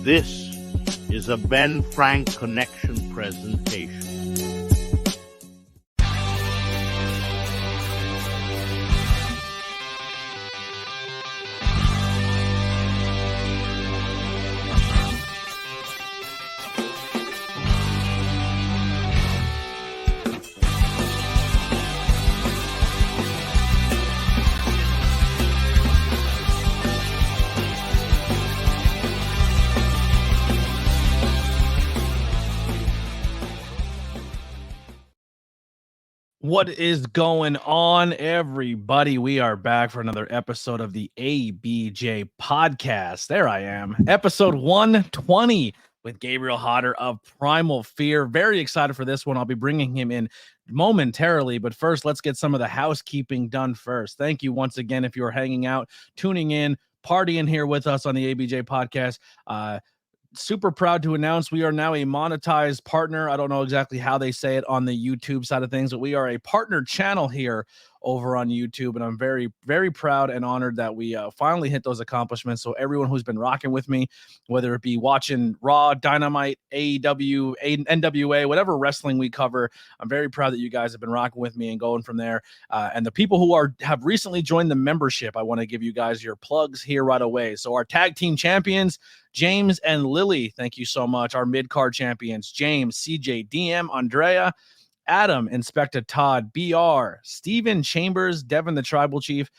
This is a Ben Frank Connection presentation. What is going on, everybody? We are back for another episode of the ABJ Podcast. There I am, episode 120 with Gabriel Hodder of Primal Fear. Very excited for this one. I'll be bringing him in momentarily, but first, let's get some of the housekeeping done first. Thank you once again if you're hanging out, tuning in, partying here with us on the ABJ Podcast. Super proud to announce we are now a monetized partner. I don't know exactly how they say it on the YouTube side of things, but we are a partner channel here over on YouTube, and I'm very, very proud and honored that we finally hit those accomplishments. So everyone who's been rocking with me, whether it be watching Raw, Dynamite, AEW, NWA, whatever wrestling we cover, I'm very proud that you guys have been rocking with me and going from there. And the people who have recently joined the membership, I want to give you guys your plugs here right away. So our tag team champions, James and Lily, thank you so much. Our mid-card champions, James, CJ, DM, Andrea, Adam, Inspector Todd, BR, Steven Chambers, Devin the Tribal Chief,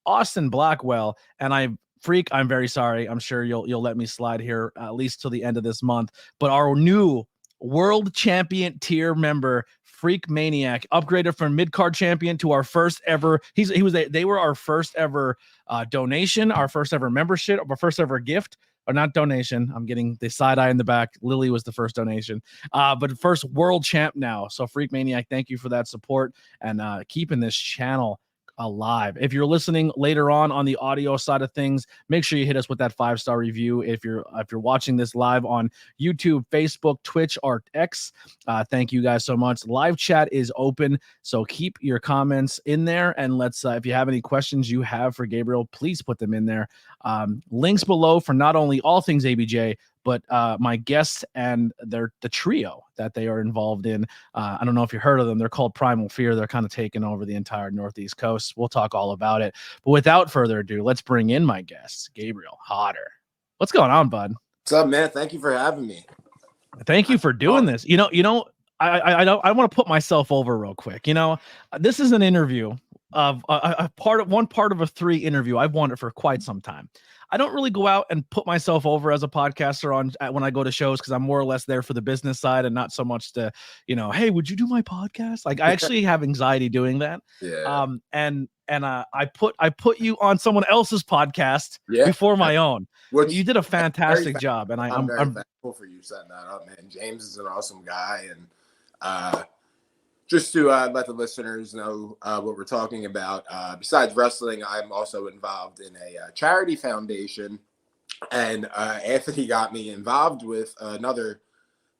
Austin Blackwell, and I'm very sorry. I'm sure you'll let me slide here at least till the end of this month. But our new world champion tier member, Freak Maniac, upgraded from mid-card champion to our first ever. They were our first ever donation, our first ever membership, our first ever gift. Or not donation. I'm getting the side eye in the back. Lily was the first donation, but first world champ now. So Freak Maniac, thank you for that support and keeping this channel alive. If you're listening later on the audio side of things, make sure you hit us with that 5-star review. If you're watching this live on YouTube, Facebook, Twitch, or X, thank you guys so much. Live chat is open, so keep your comments in there, and let's if you have any questions you have for Gabriel, please put them in there. Links below for not only all things ABJ, but my guests and the trio that they are involved in. I don't know if you heard of them. They're called Primal Fear. They're kind of taking over the entire Northeast coast. We'll talk all about it. But without further ado, let's bring in my guest, Gabriel Hodder. What's going on, bud? What's up, man? Thank you for having me. Thank you for doing this. I want to put myself over real quick. This is an interview of one part of a 3 interview I've wanted for quite some time. I don't really go out and put myself over as a podcaster when I go to shows, because I'm more or less there for the business side and not so much to, hey, would you do my podcast? Like, I actually have anxiety doing that. Yeah. I put you on someone else's podcast before my own. You did a fantastic job, and I'm very thankful for you setting that up, man. James is an awesome guy, and just to let the listeners know what we're talking about, besides wrestling, I'm also involved in a charity foundation. And Anthony got me involved with another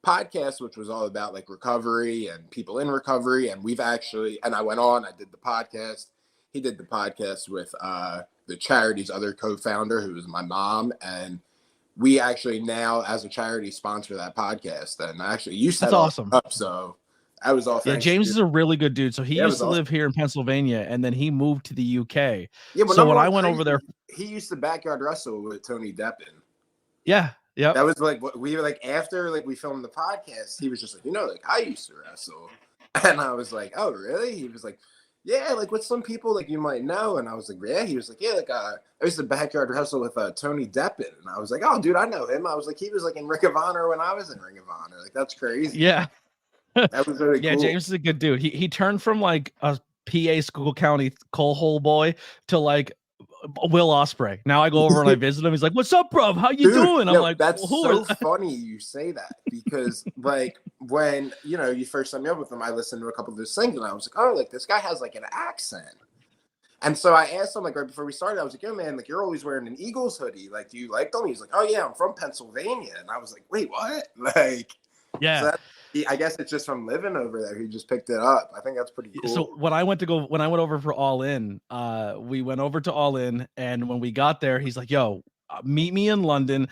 podcast, which was all about like recovery and people in recovery. And I went on, I did the podcast. He did the podcast with the charity's other co-founder, who is my mom. And we actually now, as a charity, sponsor that podcast. And actually, you set awesome up, so I was all James is a really good dude. So he used to live here in Pennsylvania, and then he moved to the UK. Yeah, so when I went over there, he used to backyard wrestle with Tony Deppen. Yeah. That was like what we were like after like we filmed the podcast. He was just like, like I used to wrestle, and I was like, oh really? He was like, yeah, like with some people like you might know, and I was like, yeah. He was like, yeah, like I used to backyard wrestle with Tony Deppen, and I was like, oh dude, I know him. I was like, he was like in Ring of Honor when I was in Ring of Honor. Like that's crazy. Yeah. That was really cool. James is a good dude. He turned from like a PA School County coal hole boy to like Will Ospreay. Now I go over and I visit him. He's like, "What's up, bro? How you doing?" I'm like, "That's so funny you say that, because like when you first set me up with him, I listened to a couple of his things and I was like, oh, like this guy has like an accent." And so I asked him like right before we started, I was like, "Yo, man, like you're always wearing an Eagles hoodie. Like, do you like them?" He's like, "Oh yeah, I'm from Pennsylvania." And I was like, "Wait, what?" Like, yeah. So I guess it's just from living over there. He just picked it up. I think that's pretty cool. So when I went over for All In, we went over to All In, and when we got there, he's like, "Yo, meet me in London.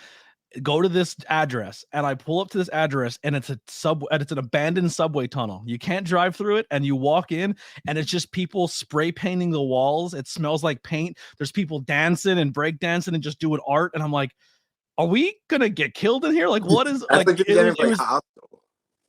go to this address, and I pull up to this address, and it's an abandoned subway tunnel. You can't drive through it, and you walk in, and it's just people spray painting the walls. It smells like paint. There's people dancing and break dancing and just doing art, and I'm like, are we gonna get killed in here? Like, what is like? It was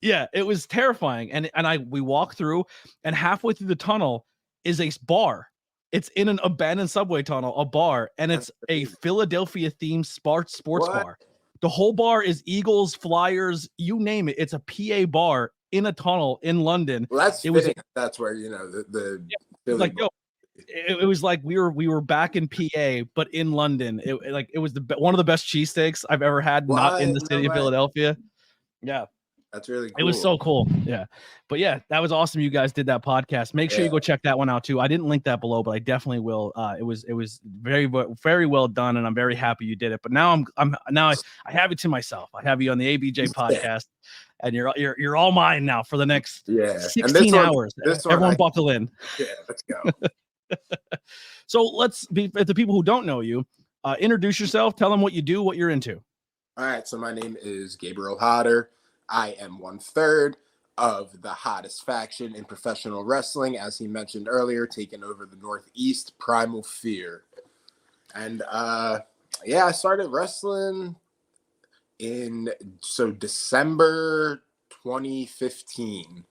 yeah, it was terrifying. And we walk through, and halfway through the tunnel is a bar. It's in an abandoned subway tunnel, a bar, and it's a Philadelphia themed sports bar. The whole bar is Eagles, Flyers, you name it. It's a PA bar in a tunnel in London. Well, that's where, you know, the like, yo, it was like we were back in PA, but in London. It was one of the best cheesesteaks I've ever had, not in the city of Philadelphia. Yeah. That's really cool. It was so cool. Yeah. But yeah, that was awesome. You guys did that podcast. Make sure you go check that one out too. I didn't link that below, but I definitely will. It was very, very well done, and I'm very happy you did it. But now I have it to myself. I have you on the ABJ podcast, and you're all mine now for the next 16 hours. Everyone buckle in. Yeah, let's go. So let's be the people who don't know you. Introduce yourself. Tell them what you do, what you're into. All right. So my name is Gabriel Hodder. I am 1/3 of the hottest faction in professional wrestling, as he mentioned earlier, taking over the Northeast, Primal Fear. And I started wrestling in December 2015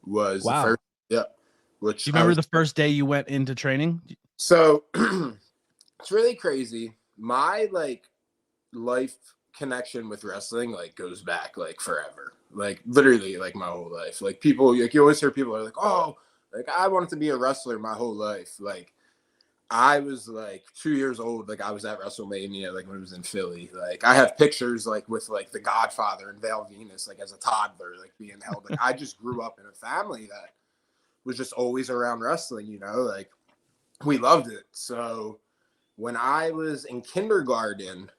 was the first. Yep. Which do you remember the first day you went into training? So it's really crazy. My life connection with wrestling goes back forever, literally my whole life. People, you always hear people are like, oh, I wanted to be a wrestler my whole life. I was 2 years old. I was at WrestleMania when it was in Philly. I have pictures with the Godfather and Val Venus as a toddler being held. I just grew up in a family that was just always around wrestling, we loved it. So when I was in kindergarten,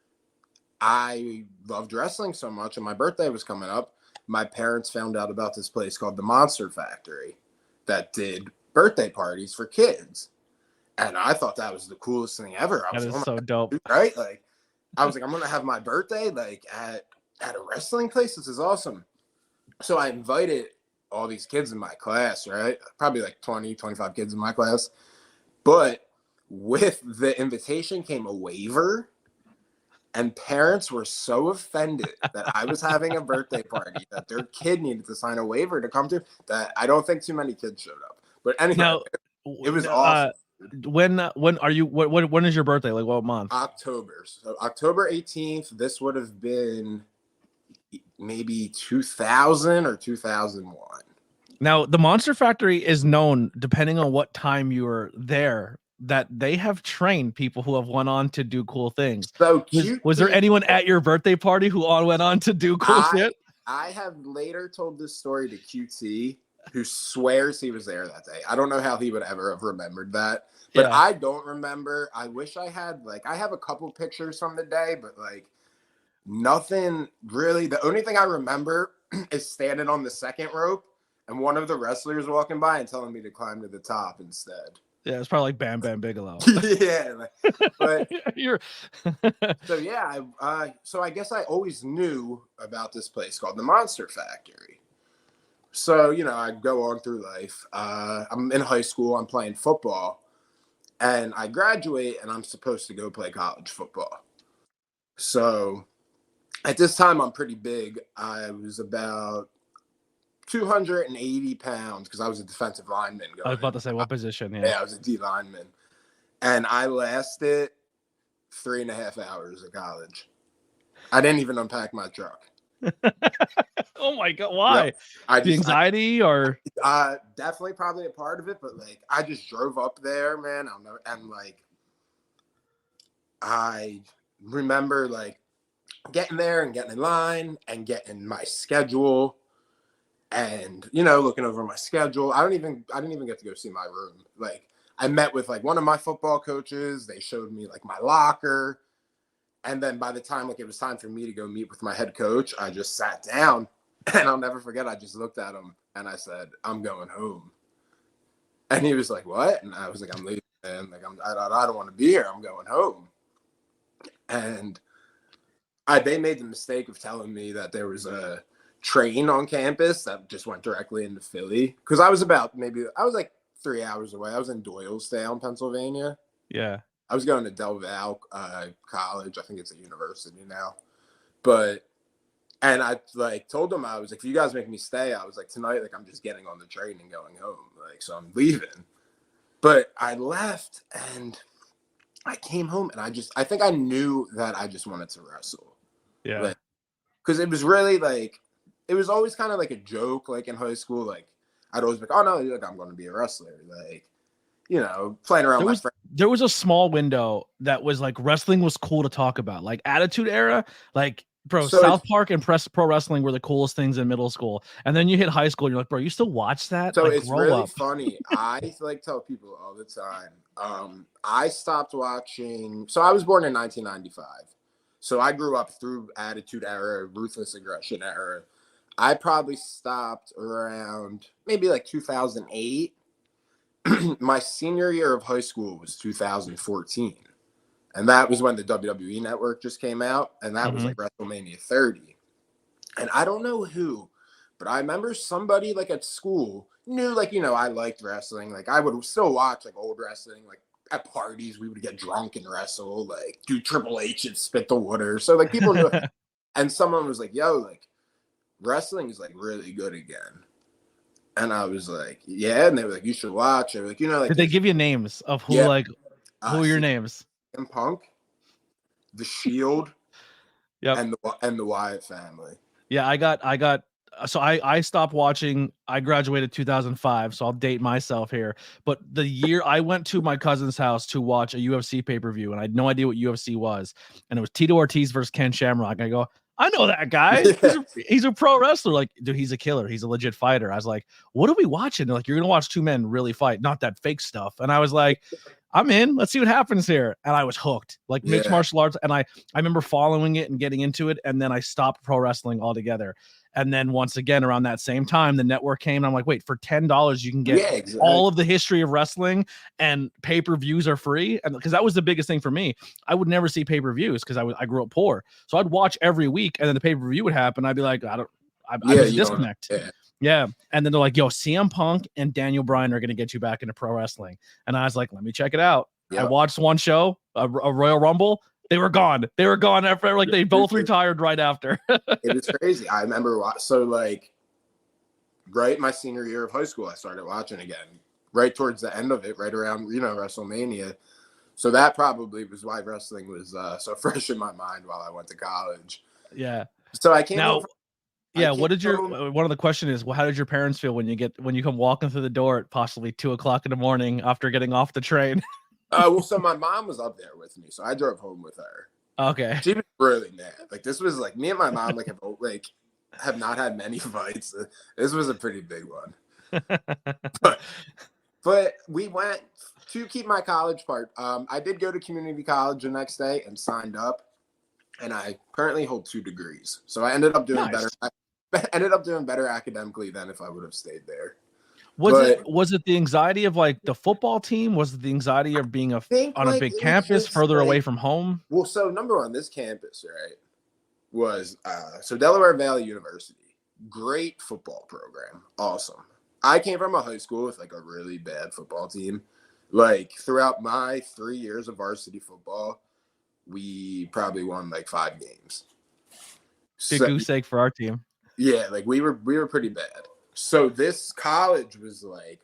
I loved wrestling so much, and my birthday was coming up. My parents found out about this place called the Monster Factory that did birthday parties for kids. And I thought that was the coolest thing ever. That is so dope. Right? I was I'm going to have my birthday at a wrestling place. This is awesome. So I invited all these kids in my class, right? Probably 20, 25 kids in my class. But with the invitation came a waiver. And parents were so offended that I was having a birthday party that their kid needed to sign a waiver to come to, that I don't think too many kids showed up. But anyway, it was awesome. When is your birthday? What month? October. So October 18th. This would have been maybe 2000 or 2001. Now, the Monster Factory is known, depending on what time you were there, that they have trained people who have went on to do cool things. So was there anyone at your birthday party who went on to do cool shit? I have later told this story to QT, who swears he was there that day. I don't know how he would ever have remembered that, but I don't remember. I wish I had I have a couple pictures from the day, but nothing really. The only thing I remember is standing on the second rope and one of the wrestlers walking by and telling me to climb to the top instead. Yeah, it's probably Bam Bam Bigelow. Yeah, but so I guess I always knew about this place called the Monster Factory. So I go on through life. I'm in high school. I'm playing football, and I graduate, and I'm supposed to go play college football. So at this time, I'm pretty big. I was about 280 pounds because I was a defensive lineman. I was about to say, what position? Yeah, I was a D lineman. And I lasted 3.5 hours of college. I didn't even unpack my truck. Oh my God, why? The anxiety or? Definitely probably a part of it, but I just drove up there, man. And I remember getting there and getting in line and getting my schedule. And looking over my schedule, I didn't even get to go see my room. I met with one of my football coaches. They showed me my locker, and then by the time it was time for me to go meet with my head coach, I just sat down, and I'll never forget. I just looked at him and I said, "I'm going home," and he was like, "What?" And I was like, "I'm leaving, man. I don't want to be here. I'm going home." And They made the mistake of telling me that there was a train on campus that just went directly into Philly. Because I was like 3 hours away. I was in Doylestown, Pennsylvania. Yeah. I was going to Del Val College. I think it's a university now. And I like told them, I was like, if you guys make me stay, I was like, tonight, like I'm just getting on the train and going home. Like, so I'm leaving. But I left and I came home and I think I knew that I just wanted to wrestle. Yeah. Like, because it was really like, it was always kind of like a joke, like in high school. Like, I'd always be like, oh no, like I'm going to be a wrestler. Like, you know, playing around with my friends. There was a small window that was like wrestling was cool to talk about, like Attitude Era, like bro, So South Park and pro wrestling were the coolest things in middle school. And then you hit high school and you're like, bro, you still watch that? So like, it's really funny. I like tell people all the time. I stopped watching. So I was born in 1995. So I grew up through Attitude Era, Ruthless Aggression Era. I probably stopped around maybe like 2008. My senior year of high school was 2014. And that was when the WWE Network just came out. And that was like WrestleMania 30. And I don't know who, but I remember somebody like at school knew, like, you know, I liked wrestling. Like I would still watch like old wrestling. Like at parties, we would get drunk and wrestle, like do Triple H and spit the water. So like people knew. And someone was like, yo, like wrestling is like really good again. And I was like, yeah. And they were like, you should watch it. Like, you know, like did they give you names of who, like, who are your names? CM Punk, The Shield, yep, and the Wyatt family. Yeah, I got. So I stopped watching. I graduated 2005, so I'll date myself here. But the year I went to my cousin's house to watch a UFC pay-per-view, and I had no idea what UFC was, and it was Tito Ortiz versus Ken Shamrock. I go, I know that guy. He's a pro wrestler. Like, dude, he's a killer. He's a legit fighter. I was like, what are we watching? They're like, you're gonna watch two men really fight, not that fake stuff. And I was like, I'm in. Let's see what happens here. And I was hooked. Like mixed martial arts. And I remember following it and getting into it. And then I stopped pro wrestling altogether. And then once again, around that same time, the network came. And I'm like, wait, for $10, you can get all of the history of wrestling, and pay-per-views are free. And because that was the biggest thing for me, I would never see pay-per-views because I grew up poor. So I'd watch every week, and then the pay-per-view would happen. I'd be like, I was disconnect. Yeah. And then they're like, yo, CM Punk and Daniel Bryan are going to get you back into pro wrestling. And I was like, let me check it out. Yep. I watched one show, a Royal Rumble. They were gone. They were gone after, like, they both retired right after. It was crazy. I remember, so like, right my senior year of high school, I started watching again, right towards the end of it, right around, you know, WrestleMania. So that probably was why wrestling was so fresh in my mind while I went to college. Yeah. So I came home. What did one of the question is, well, how did your parents feel when you come walking through the door at possibly 2:00 in the morning after getting off the train? Well, so my mom was up there with me, so I drove home with her. Okay. She was really mad. Like, this was like, me and my mom have not had many fights. This was a pretty big one. but we went to keep my college part. I did go to community college the next day and signed up, and I currently hold 2 degrees. So I ended up doing better. I ended up doing better academically than if I would have stayed there. Was it the anxiety of like the football team? Was it the anxiety of being on a big campus further away from home? Well, so number one, this campus, right, was so Delaware Valley University, great football program, awesome. I came from a high school with like a really bad football team. Like throughout my 3 years of varsity football, we probably won like 5 games. Big goose egg for our team. Yeah, like we were pretty bad. So this college was like,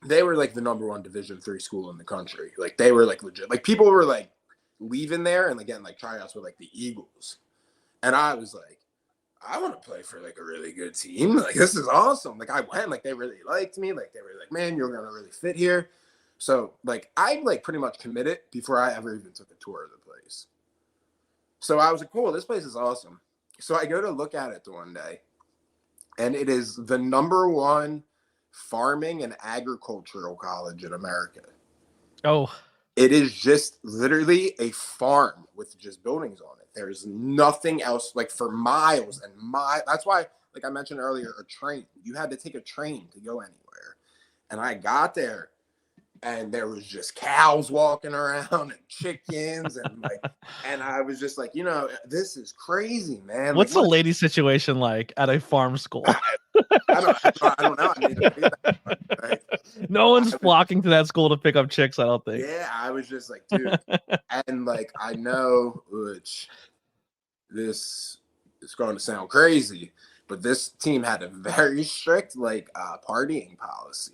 they were like the #1 Division III school in the country. Like they were like legit. Like people were like leaving there and like getting like tryouts with like the Eagles. And I was like, I want to play for like a really good team. Like this is awesome. Like I went, like they really liked me. Like they were like, man, you're gonna really fit here. So like I like pretty much committed before I ever even took a tour of the place. So I was like, cool, this place is awesome. So I go to look at it one day. And it is the #1 farming and agricultural college in America. Oh. It is just literally a farm with just buildings on it. There's nothing else, like for miles and miles. That's why, like I mentioned earlier, a train. You had to take a train to go anywhere. And I got there and there was just cows walking around and chickens and I was just like, this is crazy, man. What's like, the lady situation like at a farm school? I don't know. I mean, like, no one's flocking to that school to pick up chicks, I don't think. Yeah, I was just like, dude, and like I know which this is going to sound crazy, but this team had a very strict partying policy.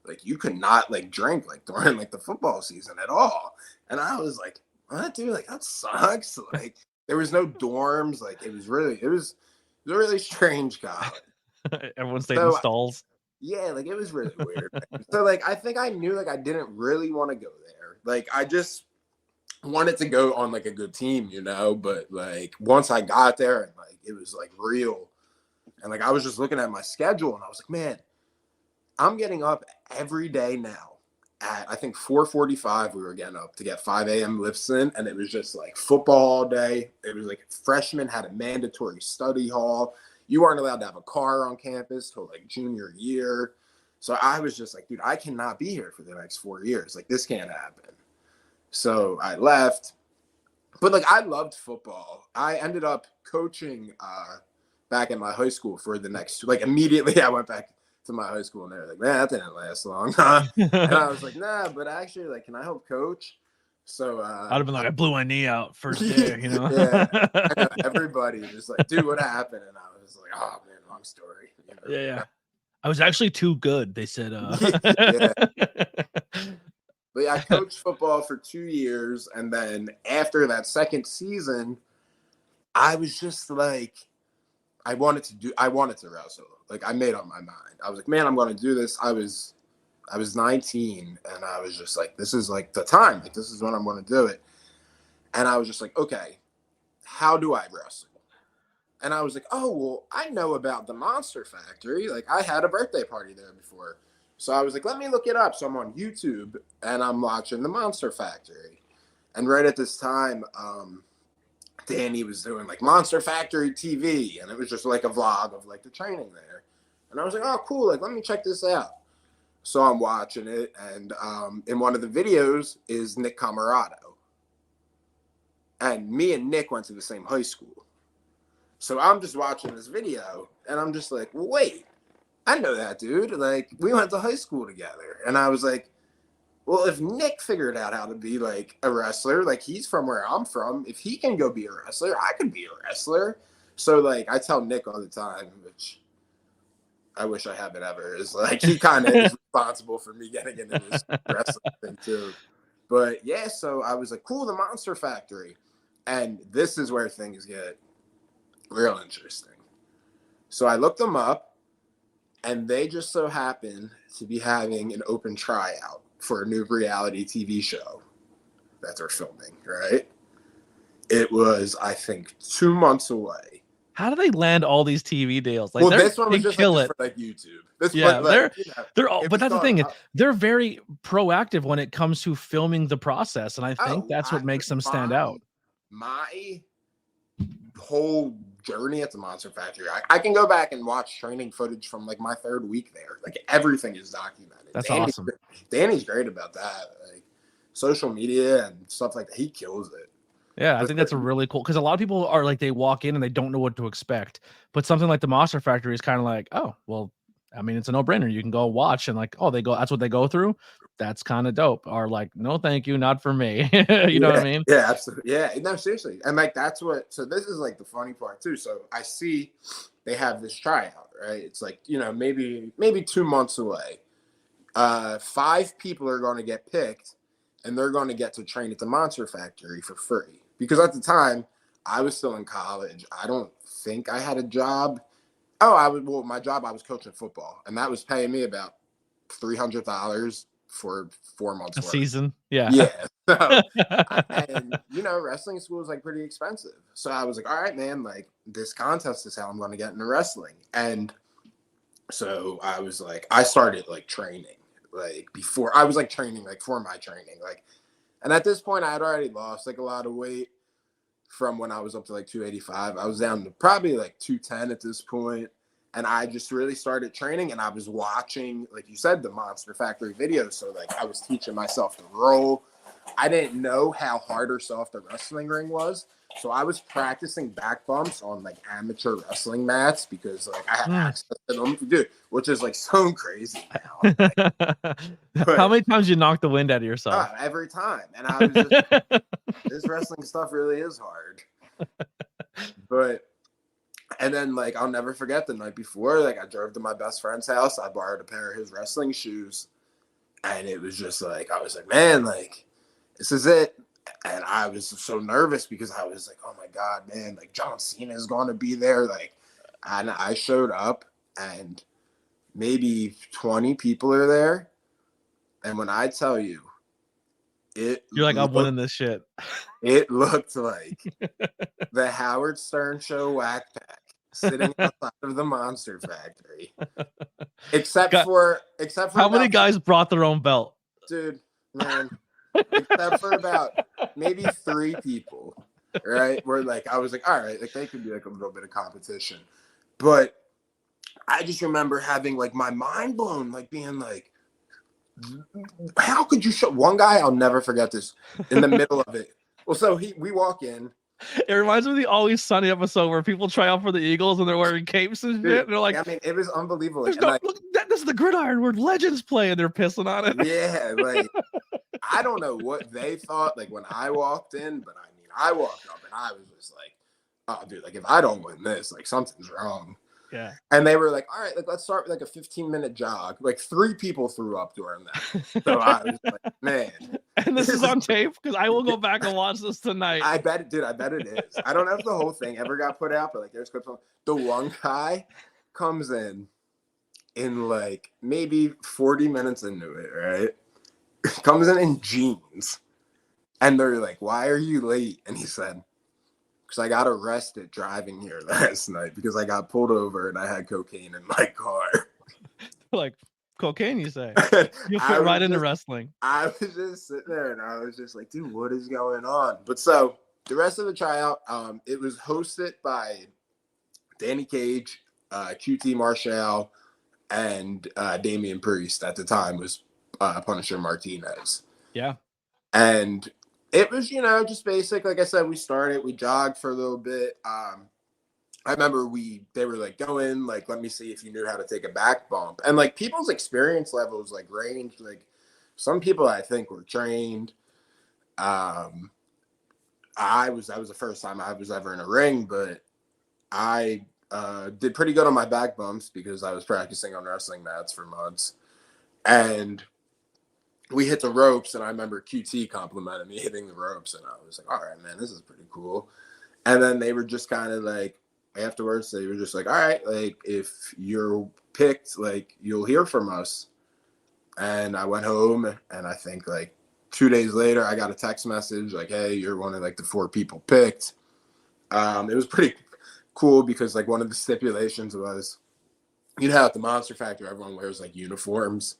Like you could not drink during the football season at all. And I was like, what, dude? Like that sucks. Like there was no dorms. Like it was a really strange college. Everyone stayed in stalls. Yeah, it was really weird. So I think I knew I didn't really want to go there. Like I just wanted to go on a good team, but once I got there and it was real. And I was just looking at my schedule and I was like, man, I'm getting up every day now at I think 4:45 we were getting up to get 5 a.m. lifts in, and it was just football all day. It was freshmen had a mandatory study hall. You weren't allowed to have a car on campus till junior year. So I was just dude, I cannot be here for the next 4 years. This can't happen. So I left. But I loved football. I ended up coaching back at my high school for the next immediately I went back to my high school and they're like, man, that didn't last long. And I was like, nah, but actually can I help coach? So I'd have been I blew my knee out first day, Yeah. I know, everybody was dude, what happened? And I was like, oh man, long story. Yeah. I was actually too good, they said. Yeah. But yeah, I coached football for 2 years, and then after that second season, I was just I wanted to wrestle. I made up my mind. I was like, man, I'm going to do this. I was 19 and I was just this is the time. This is when I'm going to do it. And I was just okay, how do I wrestle? And I was like, oh, well, I know about the Monster Factory. I had a birthday party there before. So I was like, let me look it up. So I'm on YouTube and I'm watching the Monster Factory. And right at this time, Danny was doing Monster Factory TV, and it was just a vlog of the training there. And I was like, oh, cool. Let me check this out. So I'm watching it, and in one of the videos is Nick Camarado. And me and Nick went to the same high school. So I'm just watching this video, and I'm just like, well, wait, I know that dude. We went to high school together. And I was like, well, if Nick figured out how to be a wrestler, he's from where I'm from, if he can go be a wrestler, I could be a wrestler. So I tell Nick all the time, which I wish I haven't ever, is he kind of is responsible for me getting into this wrestling thing too. But yeah, so I was like, cool, the Monster Factory. And this is where things get real interesting. So I looked them up, and they just so happen to be having an open tryout for a new reality TV show that they're filming, right? It was, I think, 2 months away. How do they land all these TV deals? Well, this one was just, kill just for YouTube. This yeah, one, they're all, but that's the thing. They're very proactive when it comes to filming the process, and I think that's what makes them stand out. My whole journey at the Monster Factory, I can go back and watch training footage from my third week there. Everything is documented. That's awesome. Danny's great about that. Social media and stuff like that. He kills it. Yeah, I think that's a really cool, because a lot of people are they walk in and they don't know what to expect. But something like the Monster Factory is kind of oh, well, I mean, it's a no-brainer. You can go watch and oh, that's what they go through. That's kind of dope. Or no, thank you, not for me. you know what I mean? Yeah, absolutely. Yeah, no, seriously. And that's what. So this is the funny part too. So I see they have this tryout, right? It's maybe 2 months away. 5 people are going to get picked, and they're going to get to train at the Monster Factory for free. Because at the time, I was still in college. I don't think I had a job. Oh, my job, I was coaching football, and that was paying me about $300 for 4 months. A season? Yeah. Yeah. So, and wrestling school is pretty expensive. So I was like, all right, man, this contest is how I'm going to get into wrestling. And so I was I started training. Before I was training for my training, and at this point I had already lost a lot of weight from when I was up to 285. I was down to probably 210 at this point, And I just really started training, and I was watching, like you said, the Monster Factory videos. So like I was teaching myself to roll. I didn't know how hard or soft a wrestling ring was. So I was practicing back bumps on like amateur wrestling mats because like I had access to them, dude, which is like so crazy now. How many times you knocked the wind out of yourself? Every time. And I was just, this wrestling stuff really is hard. And then like I'll never forget the night before, like I drove to my best friend's house. I borrowed a pair of his wrestling shoes, and it was just like I was like, man, like this is it. And I was so nervous because I was like, oh my God, man, like John Cena is going to be there. Like, and I showed up and maybe 20 people are there. And when I tell you, you're like, I'm winning this shit. It looked like the Howard Stern show whack pack sitting outside of the Monster Factory. Except for how many guys brought their own belt? Dude, man. Except for about maybe 3 people, right? Where like I was like, all right, like they could be like a little bit of competition. But I just remember having like my mind blown, like being like, how could you show one guy? I'll never forget this in the middle of it. Well, so we walk in. It reminds me of the Always Sunny episode where people try out for the Eagles and they're wearing capes and shit. And they're like, I mean, it was unbelievable. Look, this is the gridiron where legends play, and they're pissing on it. Yeah, like I don't know what they thought, like when I walked in, but I mean, I walked up and I was just like, oh, dude, like if I don't win this, like something's wrong. Yeah. And they were like, all right, like let's start with like a 15-minute jog. Like 3 people threw up during that. So I was like, man. And this is on tape because I will go back and watch this tonight. I bet it is. I don't know if the whole thing ever got put out, but like there's clips on. The one guy comes in like maybe 40 minutes into it, right? Comes in jeans. And they're like, why are you late? And he said, because I got arrested driving here last night because I got pulled over and I had cocaine in my car. Like, cocaine, you say? You fit right into wrestling. I was just sitting there and I was just like, dude, what is going on? But so the rest of the tryout, it was hosted by Danny Cage, QT Marshall, and Damian Priest at the time was Punisher Martinez. Yeah. And it was, just basic. Like I said, we jogged for a little bit. I remember they were like, go in, like, let me see if you knew how to take a back bump. And like people's experience levels like ranged. Like some people I think were trained. That was the first time I was ever in a ring, but I did pretty good on my back bumps because I was practicing on wrestling mats for months. And we hit the ropes, and I remember QT complimented me hitting the ropes, and I was like, all right, man, this is pretty cool. And then they were just kind of like, afterwards, they were just like, all right, like, if you're picked, like, you'll hear from us. And I went home, and I think, like, 2 days later, I got a text message, like, hey, you're one of, like, the 4 people picked. It was pretty cool because, like, one of the stipulations was, at the Monster Factory, everyone wears, like, uniforms.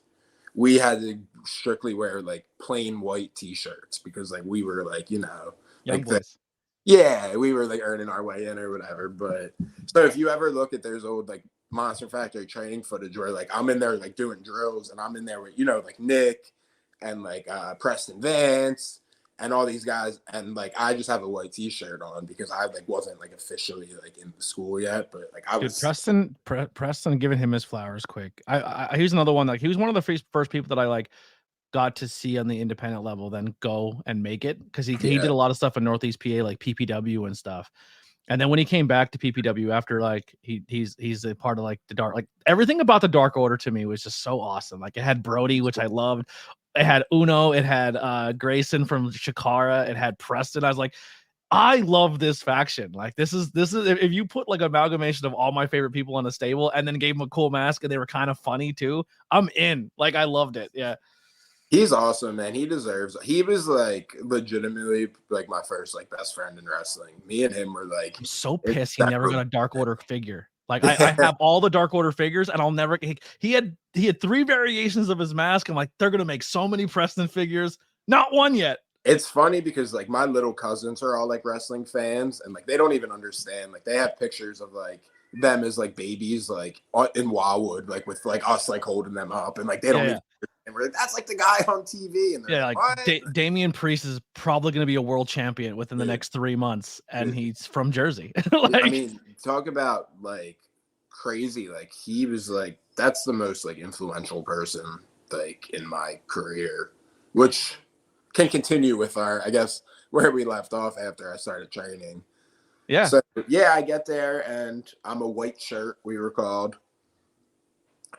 We had to strictly wear like plain white t-shirts because like we were like, like we were like earning our way in or whatever. But so if you ever look at there's old like Monster Factory training footage where like I'm in there like doing drills and I'm in there with, like Nick and like Preston Vance and all these guys. And like, I just have a white t-shirt on because I like wasn't like officially like in the school yet, but like I was. Preston giving him his flowers quick. Here's another one. Like he was one of the first people that I like got to see on the independent level, then go and make it. Cause he did a lot of stuff in Northeast PA, like PPW and stuff. And then when he came back to PPW after like he's a part of like the dark, like everything about the Dark Order to me was just so awesome. Like it had Brody, which I loved. It had Uno, it had Grayson from Shakara, it had Preston. I was like, I love this faction. Like this is if you put like amalgamation of all my favorite people in a stable and then gave them a cool mask and they were kind of funny too, I'm in. Like I loved it. Yeah. He's awesome, man. He was like legitimately like my first like best friend in wrestling. Me and him were like, I'm so pissed he never got a Dark Order figure. Like I have all the Dark Order figures and I'll never, he had 3 variations of his mask. I'm like, they're going to make so many Preston figures. Not one yet. It's funny because like my little cousins are all like wrestling fans and like, they don't even understand. Like they have pictures of like them as like babies, like in Wildwood, like with like us like holding them up, and like they don't even. And we're like, that's like the guy on TV, and they're like Damian Priest is probably going to be a world champion within the next 3 months, and he's from Jersey. Like, I mean, talk about like crazy. Like he was like that's the most like influential person like in my career, which can continue with our, I guess, where we left off after I started training. Yeah. So yeah, I get there and I'm a white shirt, we were called.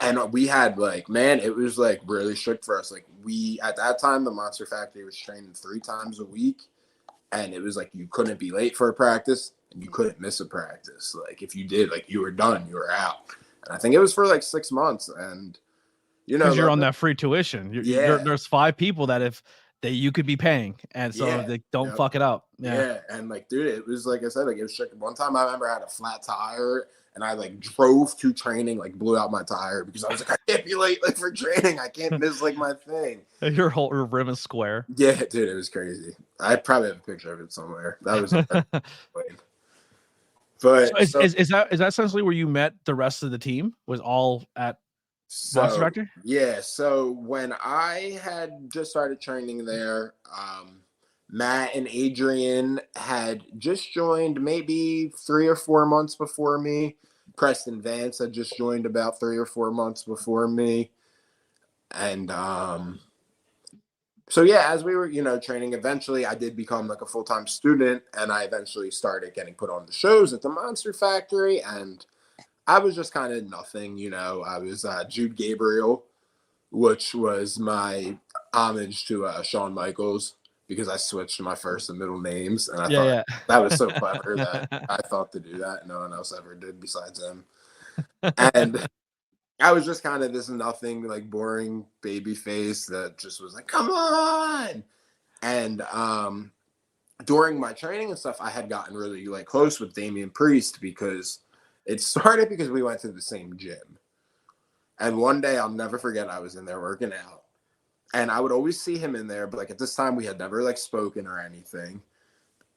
And we had like, man, it was like really strict for us. Like we, at that time, the Monster Factory was training 3 times a week. And it was like, you couldn't be late for a practice and you couldn't miss a practice. Like if you did, like you were done, you were out. And I think it was for like 6 months. And, you know, because you're on that free tuition. There's 5 people that you could be paying. And so they don't fuck it up. Yeah. And like, dude, it was like I said, like it was strict. One time I remember I had a flat tire. And I like drove to training, like blew out my tire because I was like, I can't be late like for training. I can't miss like my thing. Your whole rim is square. Yeah, dude, it was crazy. I probably have a picture of it somewhere. That was but so is that essentially where you met the rest of the team? Was all at Monster Factory? Yeah. So when I had just started training there, Matt and Adrian had just joined maybe 3 or 4 months before me. Preston Vance had just joined about 3 or 4 months before me. And so, yeah, as we were, you know, training, eventually I did become like a full-time student, and I eventually started getting put on the shows at the Monster Factory. And I was just kind of nothing, you know. I was Jude Gabriel, which was my homage to Shawn Michaels, because I switched my first and middle names, and I thought that was so clever that I thought to do that. No one else ever did besides him. And I was just kind of this nothing, like boring baby face that just was like, come on. And during my training and stuff, I had gotten really like close with Damian Priest because it started because we went to the same gym. And one day I'll never forget, I was in there working out. And I would always see him in there, but like at this time we had never like spoken or anything.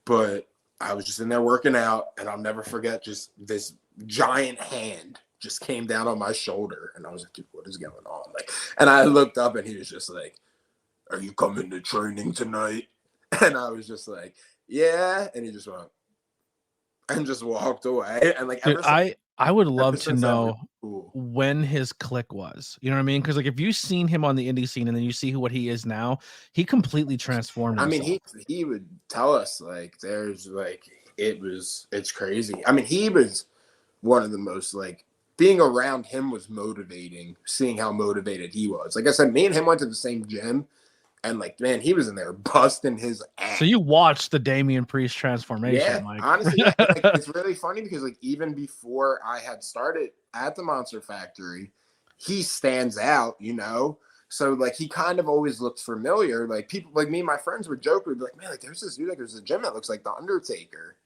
But I was just in there working out, and I'll never forget just this giant hand just came down on my shoulder, and I was like, dude, what is going on? Like, and I looked up, and he was just like, are you coming to training tonight? And I was just like, yeah. And he just went and just walked away. And like, dude, I would love to know when his click was. You know what I mean? Because like if you've seen him on the indie scene and then you see what he is now, he completely transformed himself. I mean, he would tell us like there's like it's crazy. I mean, he was one of the most like being around him was motivating, seeing how motivated he was. Like I said, me and him went to the same gym. And like, man, he was in there busting his ass. So you watched the Damian Priest transformation. Yeah, Mike. honestly, like, it's really funny because like even before I had started at the Monster Factory, he stands out, you know. So like he kind of always looked familiar. Like people like me and my friends would joke, we'd be like, man, like there's this dude, like there's a gym that looks like the Undertaker.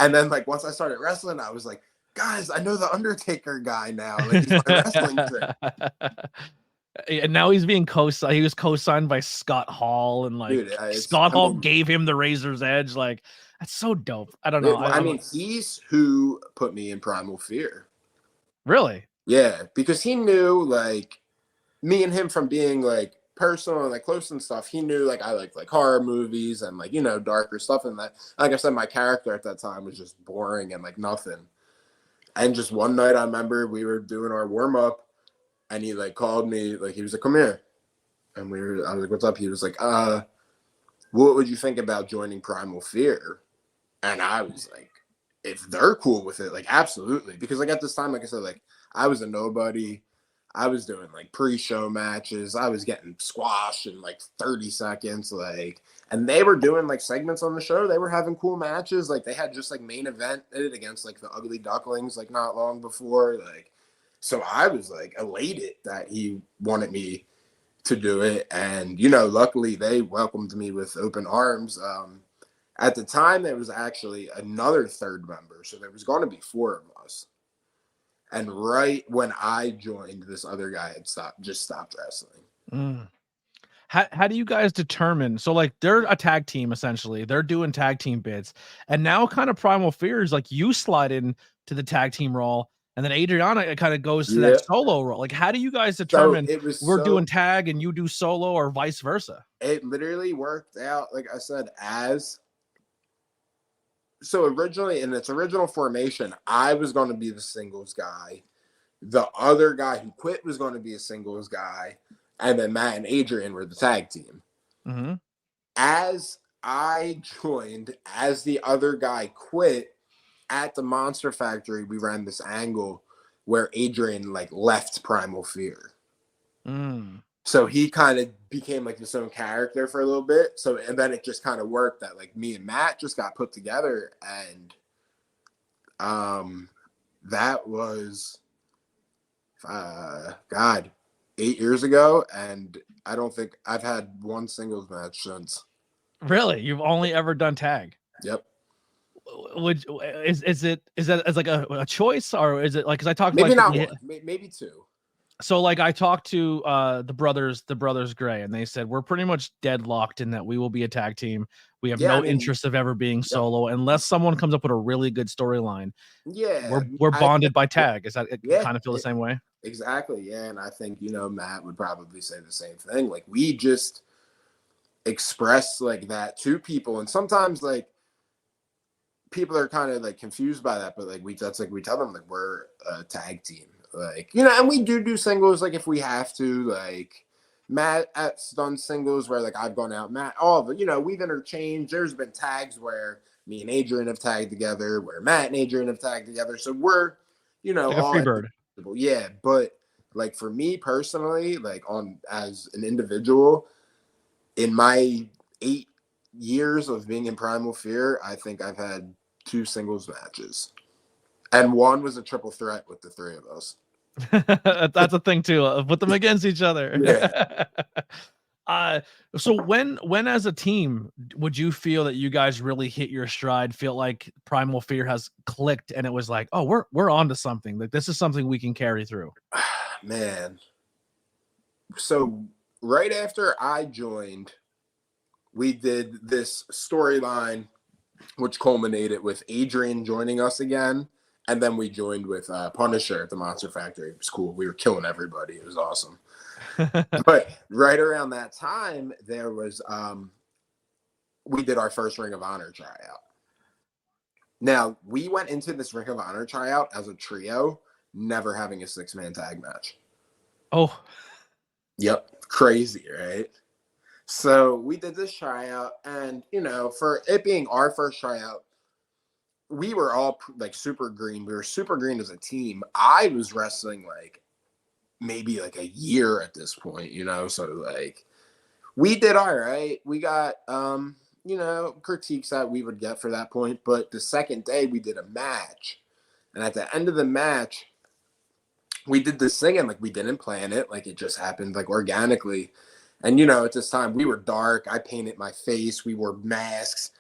And then like once I started wrestling, I was like, guys, I know the Undertaker guy now. Like he's my wrestling trip. And now he's being co-signed. He was co-signed by Scott Hall, and like Scott Hall gave him the Razor's Edge. Like that's so dope. I don't know. I mean, he's who put me in Primal Fear. Really? Yeah, because he knew like me and him from being like personal and like close and stuff. He knew like I like horror movies and like, you know, darker stuff, and that, like I said, my character at that time was just boring and like nothing. And just one night I remember we were doing our warm-up. And he like called me, like he was like, come here. And I was like, what's up? He was like, what would you think about joining Primal Fear? And I was like, if they're cool with it, like absolutely. Because like at this time, like I said, like I was a nobody. I was doing like pre-show matches. I was getting squashed in like 30 seconds. Like, and they were doing like segments on the show. They were having cool matches. Like they had just like main evented against like the Ugly Ducklings, like not long before. Like, so I was like elated that he wanted me to do it. And, you know, luckily they welcomed me with open arms. At the time, there was actually another third member. So there was going to be 4 of us. And right when I joined, this other guy had stopped wrestling. Mm. How do you guys determine? So like they're a tag team, essentially. They're doing tag team bits. And now kind of Primal Fear is like you slide in to the tag team role, and then Adriana kind of goes to Yeah. that solo role. Like, how do you guys determine we're doing tag and you do solo, or vice versa? It literally worked out, like I said, so originally in its original formation, I was going to be the singles guy. The other guy who quit was going to be a singles guy, and then Matt and Adrian were the tag team. Mm-hmm. As I joined, as the other guy quit, at the Monster Factory, we ran this angle where Adrian like left Primal Fear. So he kind of became like his own character for a little bit. So, and then it just kind of worked that like me and Matt just got put together, and that was 8 years ago, and I don't think I've had one singles match since. Really? You've only ever done tag? Yep. Is that as like a choice, or is it like, because I talked maybe like, not one, maybe two. So like I talked to the brothers Gray, and they said we're pretty much deadlocked in that we will be a tag team. We have interest of ever being solo unless someone comes up with a really good storyline. Yeah, we're bonded by tag. Is that kind of feel the same way? Exactly. Yeah, and I think Matt would probably say the same thing. Like we just express like that to people, and sometimes like people are kind of like confused by that, but like we tell them like we're a tag team. Like, and we do singles, like, if we have to. Like, Matt has done singles where, like, I've gone out, Matt, all of it, we've interchanged. There's been tags where me and Adrian have tagged together, where Matt and Adrian have tagged together. So we're, like all a free bird. Yeah, but, like, for me personally, like, as an individual, in my 8 years of being in Primal Fear, I think I've had 2 singles matches. And one was a triple threat with the 3 of us. That's a thing too. Put them against each other. Yeah. So when as a team would you feel that you guys really hit your stride? Feel like Primal Fear has clicked, and it was like, oh, we're onto something. Like this is something we can carry through. Man. So right after I joined, we did this storyline, which culminated with Adrian joining us again. And then we joined with Punisher at the Monster Factory. It was cool. We were killing everybody. It was awesome. But right around that time, there was we did our first Ring of Honor tryout. Now, we went into this Ring of Honor tryout as a trio, never having a 6-man tag match. Oh. Yep. Crazy, right? So we did this tryout, and, for it being our first tryout, we were all like super green. We were super green as a team. I was wrestling like maybe like a year at this point, so like we did all right. We got, critiques that we would get for that point. But the second day we did a match, and at the end of the match, we did this thing, and like we didn't plan it. Like it just happened like organically. And, at this time we were dark. I painted my face. We wore masks.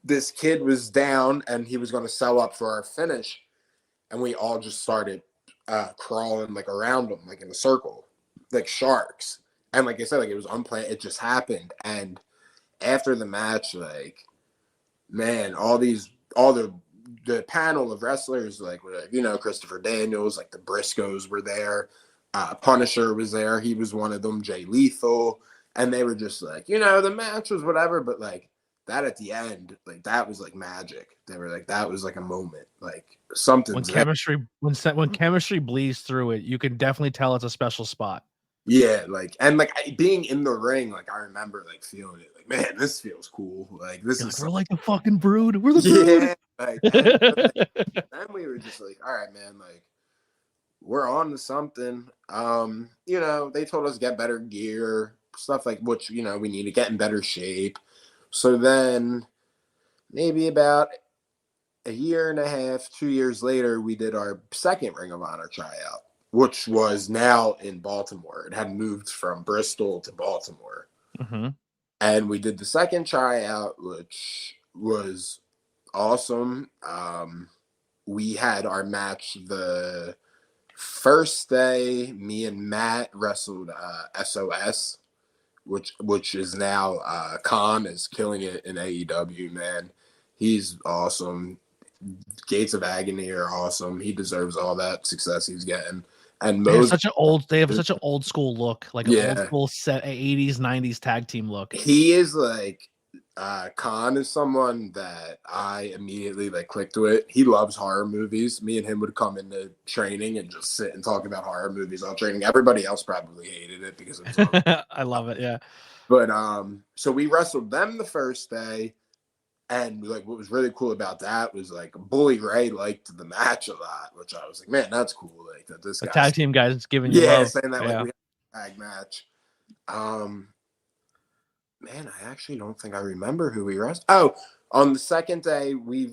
This kid was down, and he was going to sell up for our finish, and we all just started crawling like around him, like in a circle, like sharks. And like I said, like it was unplanned. It just happened. And after the match, like, man, the panel of wrestlers, like, Christopher Daniels, like the Briscoes were there. Punisher was there. He was one of them. Jay Lethal. And they were just like, the match was whatever, but like, that at the end, like that was like magic. They were like, that was like a moment, like something. When chemistry bleeds through it, you can definitely tell it's a special spot. Yeah, like, and like being in the ring, like I remember like feeling it, like, man, this feels cool. Like this is we're like the fucking Brood. We're the Brood. Yeah, like, then we were just like, all right, man, like we're on to something. They told us get better gear, stuff like which we need to get in better shape. So then maybe about a year and a half, 2 years later, we did our second Ring of Honor tryout, which was now in Baltimore. It had moved from Bristol to Baltimore. Mm-hmm. And we did the second tryout, which was awesome. We had our match the first day. Me and Matt wrestled SOS. Which is now Khan is killing it in AEW, man. He's awesome. Gates of Agony are awesome. He deserves all that success he's getting. And They have most, such an old school look, like an old school set 80s, 90s tag team look. He is like Khan is someone that I immediately like clicked with. He loves horror movies. Me and him would come into training and just sit and talk about horror movies all training. Everybody else probably hated it because it was I love it, yeah. But so we wrestled them the first day. And like what was really cool about that was like Bully Ray liked the match a lot, which I was like, man, that's cool. Like that this the guy tag team guys giving you love. saying that like we had a tag match. Man, I actually don't think I remember who we wrestled. Oh, on the second day we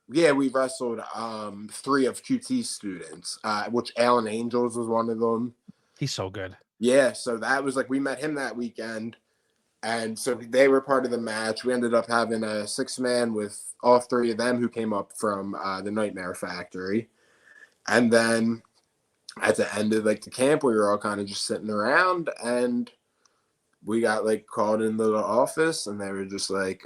wrestled 3 of QT's students, which Alan Angels was one of them. He's so good. Yeah, so that was like we met him that weekend. And so they were part of the match. We ended up having a 6-man with all 3 of them who came up from the Nightmare Factory. And then at the end of like the camp, we were all kind of just sitting around, and we got like called into the office, and they were just like,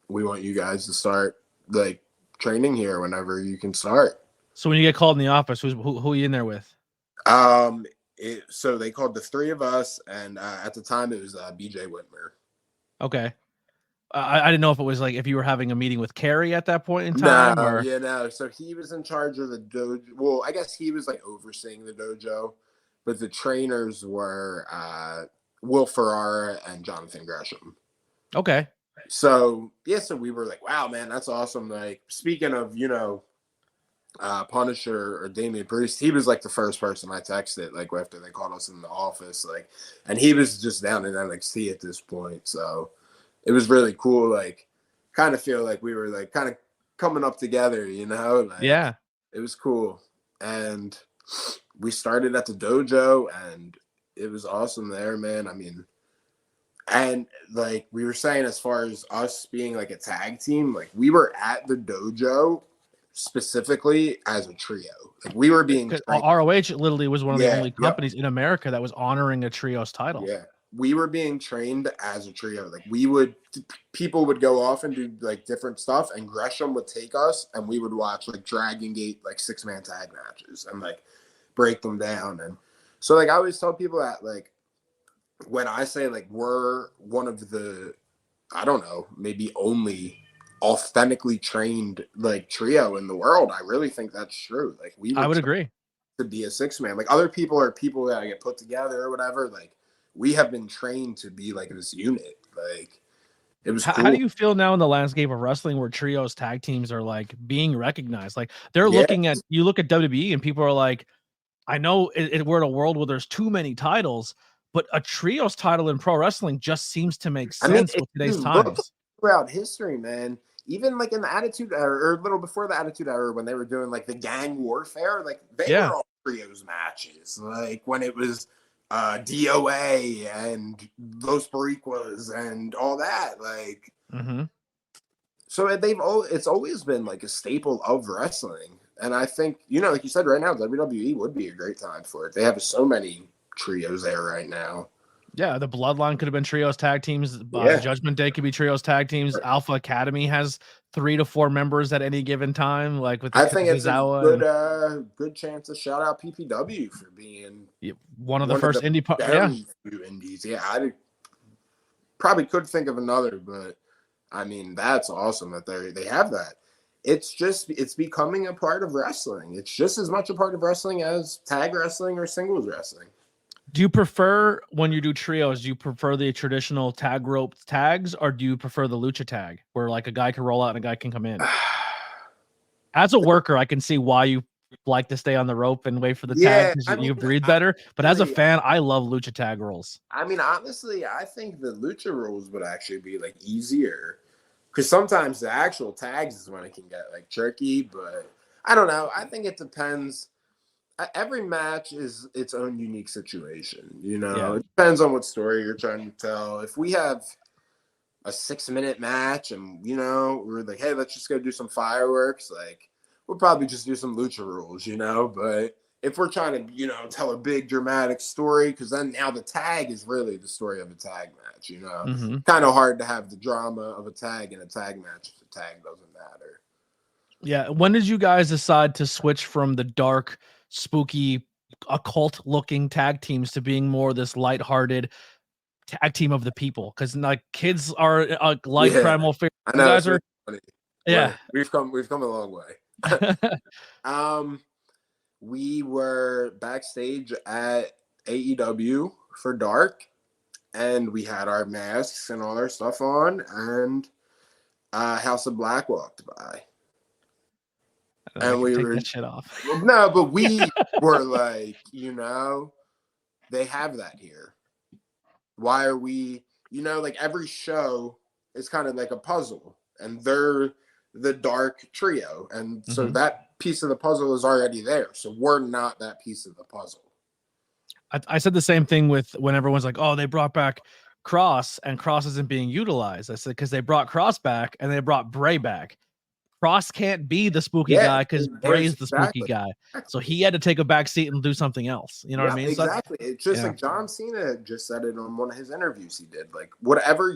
we want you guys to start like training here whenever you can start. So when you get called in the office, who are you in there with? So they called the 3 of us, and at the time it was BJ Whitmer. Okay. I didn't know if it was like if you were having a meeting with Carrie at that point in time. No. So he was in charge of the dojo. Well, I guess he was like overseeing the dojo, but the trainers were Will Ferrara and Jonathan Gresham. Okay. So we were like, wow, man, that's awesome. Like, speaking of, Punisher or Damian Priest, he was like the first person I texted like after they called us in the office, like, and he was just down in NXT at this point, so it was really cool. Like, kind of feel like we were like kind of coming up together, like, yeah, it was cool. And we started at the dojo, and it was awesome there, man. I mean, and like we were saying, as far as us being like a tag team, like we were at the dojo specifically as a trio. Like we were being ROH literally was one of the only companies in America that was honoring a trios title. Yeah, we were being trained as a trio. Like people would go off and do like different stuff, and Gresham would take us, and we would watch like Dragon Gate like 6-man tag matches and like break them down. And so like I always tell people that like when I say like we're one of the, I don't know, maybe only authentically trained like trio in the world, I really think that's true. Like I would agree to be a 6-man. Like other people are people that get put together or whatever. Like we have been trained to be like this unit. Like it was cool. How do you feel now in the landscape of wrestling where trios tag teams are like being recognized? Like they're looking at, you look at WWE and people are like, I know we're in a world where there's too many titles, but a trios title in pro wrestling just seems to make sense with today's times. Throughout history, man, even like in the Attitude Era, or a little before the Attitude Era, when they were doing like the gang warfare, like they were all trios matches. Like when it was DOA and Los Boricuas and all that, like. So it's always been like a staple of wrestling, and I think like you said, right now WWE would be a great time for it. They have so many trios there right now. Yeah, the Bloodline could have been trios tag teams. Judgment Day could be trios tag teams. Alpha Academy has 3 to 4 members at any given time. Like with I think it's a good chance to shout out PPW for being one of the first indie few indies. Yeah, I probably could think of another, but I mean that's awesome that they have that. It's becoming a part of wrestling. It's just as much a part of wrestling as tag wrestling or singles wrestling. Do you prefer, when you do trios, do you prefer the traditional tag rope tags, or do you prefer the lucha tag where like a guy can roll out and a guy can come in? As a worker, I can see why you like to stay on the rope and wait for the tag because you breathe better. But as a fan, I love lucha tag rules. I mean, honestly, I think the lucha rules would actually be like easier because sometimes the actual tags is when it can get like tricky. But I don't know. I think it depends. Every match is its own unique situation, It depends on what story you're trying to tell. If we have a 6-minute match and, we're like, hey, let's just go do some fireworks, like, we'll probably just do some lucha rules, but if we're trying to, tell a big dramatic story, because then now the tag is really the story of a tag match, kind of hard to have the drama of a tag in a tag match if the tag doesn't matter. Yeah. When did you guys decide to switch from the dark, spooky, occult looking tag teams to being more this lighthearted tag team of the people? Because like kids are like Primal Fear. I know, you guys are funny. Yeah. We've come a long way. We were backstage at AEW for Dark, and we had our masks and all our stuff on, and House of Black walked by. And we take were that shit off. No, but we were like, they have that here. Why are we, like every show is kind of like a puzzle, and they're the Dark trio, and so that piece of the puzzle is already there, so we're not that piece of the puzzle. I said the same thing with when everyone's like, oh, they brought back Cross and Cross isn't being utilized. I said because they brought Cross back and they brought Bray back. Cross can't be the spooky guy because Bray's the spooky guy, so he had to take a back seat and do something else. You know what I mean? Exactly. It's just like John Cena just said it on one of his interviews he did. Like whatever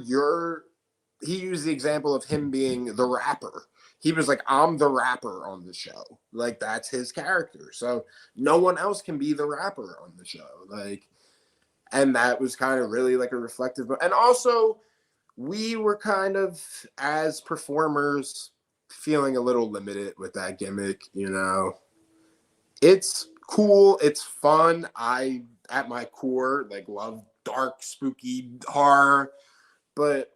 he used the example of him being the rapper. He was like, I'm the rapper on the show. Like, that's his character. So no one else can be the rapper on the show. Like, and that was kind of really like a reflective. And also, we were kind of, as performers, feeling a little limited with that gimmick, It's cool. It's fun. I, at my core, like, love dark, spooky horror. But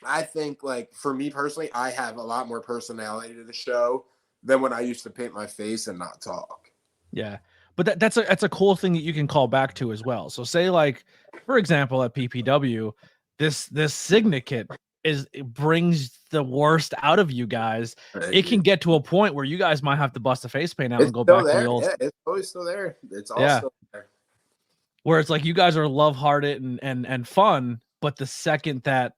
I think, like, for me personally, I have a lot more personality to the show than when I used to paint my face and not talk. Yeah. But that's a cool thing that you can call back to as well. So say, like, for example, at PPW, this syndicate brings the worst out of you guys. It can get to a point where you guys might have to bust a face paint out and go back to the old. Yeah, it's always still there. It's all still there. Where it's like you guys are love-hearted and fun, but the second that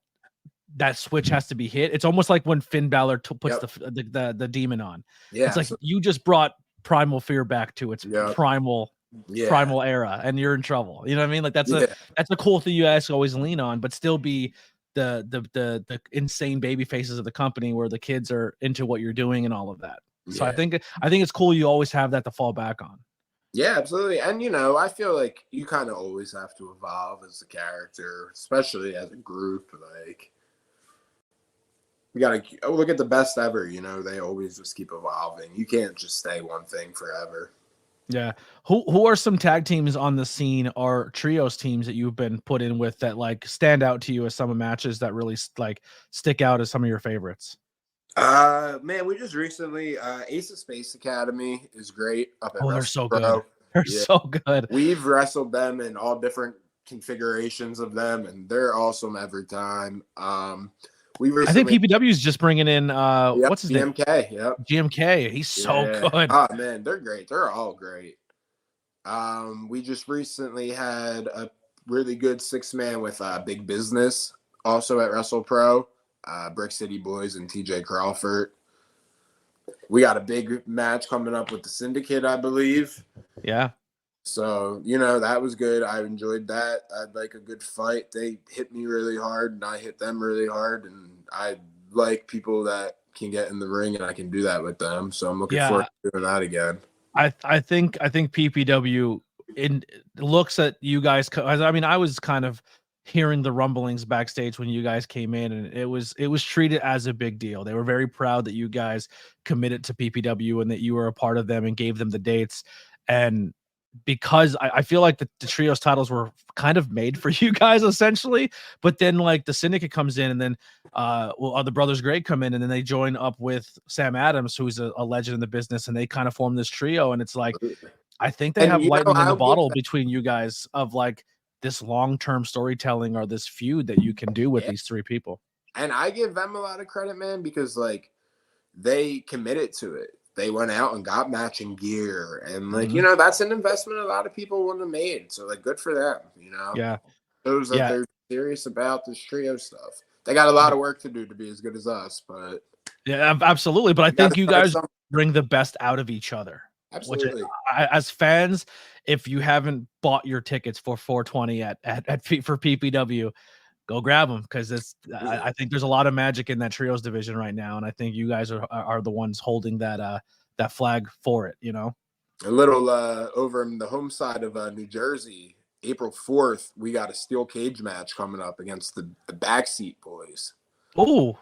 switch has to be hit, it's almost like when Finn Balor puts the demon on. Yeah, it's like you just brought Primal Fear back to its primal era, and you're in trouble. You know what I mean? Like that's a cool thing you guys always lean on, but still be the insane baby faces of the company where the kids are into what you're doing and all of that. So I think it's cool you always have that to fall back on. Yeah, absolutely. And I feel like you kind of always have to evolve as a character, especially as a group. Like, we gotta look at the best ever. They always just keep evolving. You can't just stay one thing forever. Yeah. Who are some tag teams on the scene or trios teams that you've been put in with that like stand out to you as some of matches that really like stick out as some of your favorites? Man, we just recently Ace of Space Academy is great up at they're so good. They're so good. We've wrestled them in all different configurations of them, and they're awesome every time. I think PPW is just bringing in what's his name? GMK. Yep. GMK. He's so good. Oh man, they're great. They're all great. We just recently had a really good 6-man with Big Business also at WrestlePro. Brick City Boys and TJ Crawford. We got a big match coming up with the Syndicate, I believe. Yeah. So, that was good. I enjoyed that. I'd like a good fight. They hit me really hard, and I hit them really hard. And I like people that can get in the ring, and I can do that with them. So I'm looking forward to doing that again. I think PPW looks at you guys. I mean, I was kind of hearing the rumblings backstage when you guys came in, and it was treated as a big deal. They were very proud that you guys committed to PPW and that you were a part of them and gave them the dates. And because I feel like the trios titles were kind of made for you guys essentially, but then like the Syndicate comes in, and then the Brothers Great come in, and then they join up with Sam Adams, who's a legend in the business, and they kind of form this trio. And it's like, I think they have lightning in the bottle between you guys of like this long-term storytelling or this feud that you can do with these three people. And I give them a lot of credit, man, because like they committed to it. They went out and got matching gear, and like, that's an investment a lot of people wouldn't have made. So like, good for them, Yeah. Shows that they're serious about this trio stuff. They got a lot of work to do to be as good as us, but yeah, absolutely. But I think you guys bring the best out of each other. Absolutely. Which as fans, if you haven't bought your tickets for 420 for PPW, go grab them, because I think there's a lot of magic in that trios division right now, and I think you guys are the ones holding that flag for it. A little over in the home side of New Jersey, April 4th, we got a steel cage match coming up against the Backseat Boys. Oh,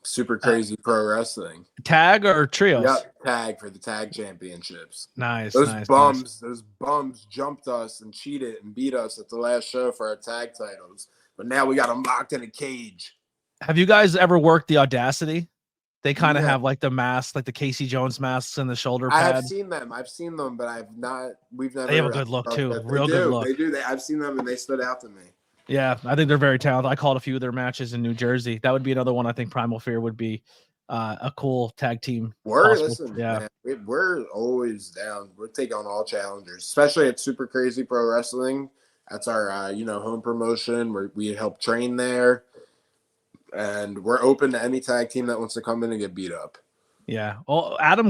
super crazy pro wrestling. Tag or trios? Yep, tag for the tag championships. Nice. Those bums jumped us and cheated and beat us at the last show for our tag titles. But now we got them locked in a cage. Have you guys ever worked the Audacity? They kind of have like the masks, like the Casey Jones masks and the shoulder pads. I have seen them, but we've never. They have a good look too. Real good look. They do. I've seen them and they stood out to me. Yeah, I think they're very talented. I called a few of their matches in New Jersey. That would be another one. I think Primal Fear would be a cool tag team. Man, we're always down. We're taking on all challengers, especially at Super Crazy Pro Wrestling. That's our home promotion where we help train there. And we're open to any tag team that wants to come in and get beat up. Yeah. Well, Adam,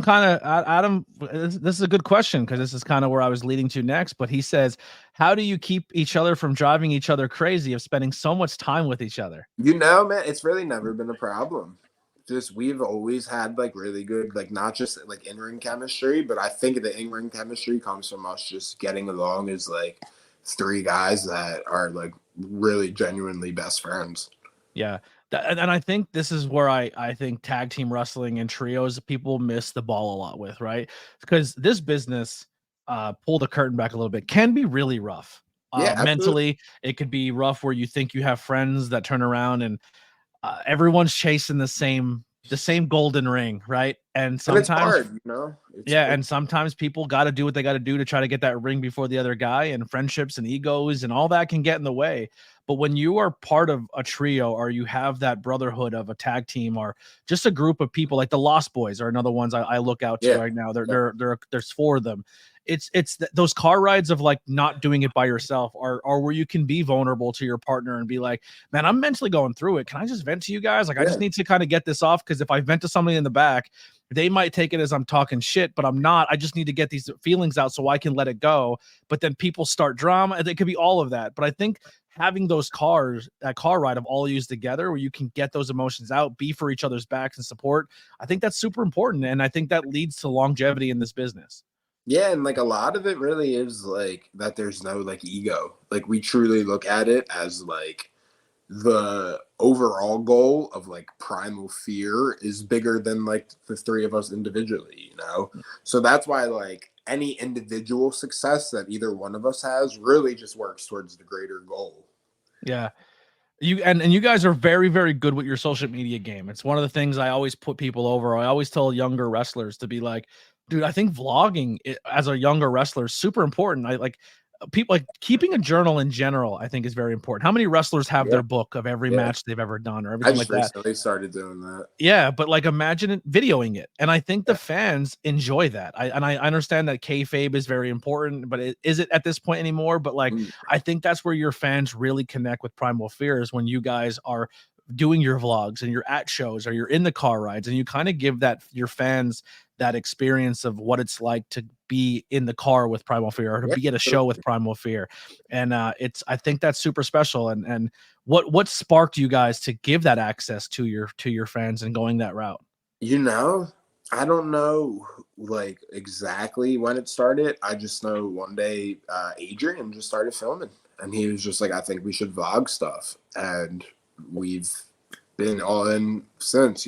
this is a good question, because this is kind of where I was leading to next. But he says, how do you keep each other from driving each other crazy of spending so much time with each other? Man, it's really never been a problem. Just we've always had like really good, like not just like in-ring chemistry, but I think the in-ring chemistry comes from us just getting along as like three guys that are like really genuinely best friends. Yeah. And I think this is where I think tag team wrestling and trios, people miss the ball a lot with, right? Because this business, pull the curtain back a little bit, can be really rough. Mentally, it could be rough where you think you have friends that turn around and everyone's chasing the same golden ring, right? And sometimes it's hard, and sometimes people got to do what they got to do to try to get that ring before the other guy, and friendships and egos and all that can get in the way. But when you are part of a trio, or you have that brotherhood of a tag team, or just a group of people, like the Lost Boys are another ones I look out to right now. There's four of them. It's those car rides of like not doing it by yourself, or where you can be vulnerable to your partner and be like, man, I'm mentally going through it. Can I just vent to you guys? Like, I just need to kind of get this off, because if I vent to somebody in the back, they might take it as I'm talking shit, but I'm not. I just need to get these feelings out so I can let it go. But then people start drama. It could be all of that. But I think having that car ride of all used together, where you can get those emotions out, be for each other's backs and support, I think that's super important. And I think that leads to longevity in this business. Yeah, and like a lot of it really is like that there's no like ego. Like we truly look at it as like the overall goal of like Primal Fear is bigger than like the three of us individually, So that's why like any individual success that either one of us has really just works towards the greater goal. Yeah. You guys are very, very good with your social media game. It's one of the things I always put people over. I always tell younger wrestlers to be like, dude, I think vlogging as a younger wrestler is super important. I like people like keeping a journal in general, I think is very important. How many wrestlers have their book of every match they've ever done or everything like that? They started doing that. Yeah, but like imagine videoing it. And I think the fans enjoy that. I understand that kayfabe is very important, but is it at this point anymore? But like, I think that's where your fans really connect with Primal Fear, is when you guys are doing your vlogs and you're at shows or you're in the car rides, and you kind of give your fans that experience of what it's like to be in the car with Primal Fear, or to be at a show with Primal Fear. And I think that's super special. And what sparked you guys to give that access to your fans and going that route? I don't know like exactly when it started. I just know one day Adrian just started filming, and he was just like, I think we should vlog stuff. And we've been all in since,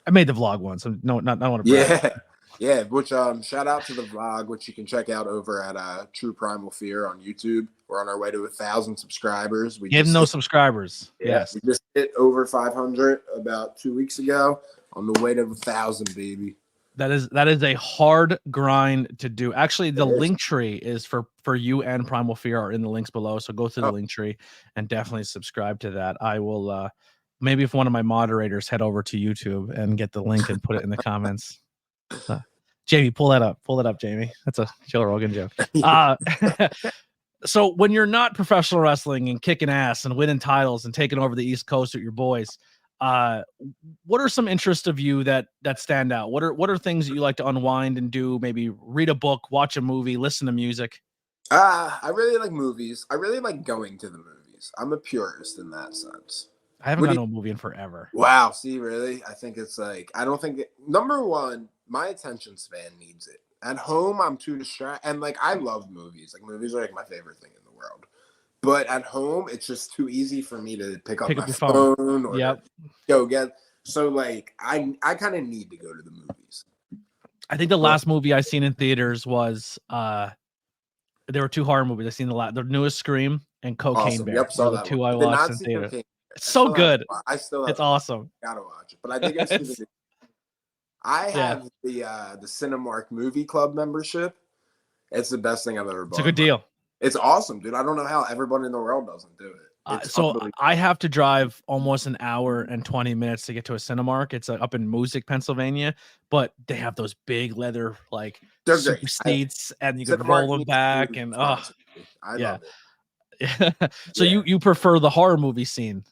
I made the vlog once. No, not want to brag. Yeah. Which shout out to the vlog, which you can check out over at True Primal Fear on YouTube. We're on our way to 1,000 subscribers. We have no subscribers. Yes, we just hit over 500 about 2 weeks ago. On the way to 1,000, baby. That is a hard grind to do. Actually, the link tree is for you and Primal Fear are in the links below. So go through the link tree and definitely subscribe to that. I will maybe if one of my moderators head over to YouTube and get the link and put it in the comments. Jamie, pull that up, Jamie. That's a Joe Rogan joke. So when you're not professional wrestling and kicking ass and winning titles and taking over the East Coast with your boys, what are some interests of you that stand out? What are things that you like to unwind and do? Maybe read a book, watch a movie, listen to music. I really like movies. I really like going to the movies. I'm a purist in that sense. I haven't gone to a movie in forever. Wow. See, really? I think it's like, I don't think number one, my attention span needs it. At home, I'm too distracted. And like, I love movies. Like, movies are like my favorite thing in the world. But at home, it's just too easy for me to pick up my your phone or yep. go get. So like, I kind of need to go to the movies. I think the last movie I seen in theaters was there were two horror movies. I seen the newest Scream and Cocaine Bear. Yep, saw that two one. I watched in theater. It's so good. It's awesome. Gotta watch it. But I think I have the Cinemark Movie Club membership. It's the best thing I've ever bought. It's a good deal. It's awesome, dude. I don't know how everybody in the world doesn't do it. So I have to drive almost an hour and 20 minutes to get to a Cinemark. It's up in Moosic, Pennsylvania, but they have those big leather super seats, and you can roll them back. And I love it. So you prefer the horror movie scene?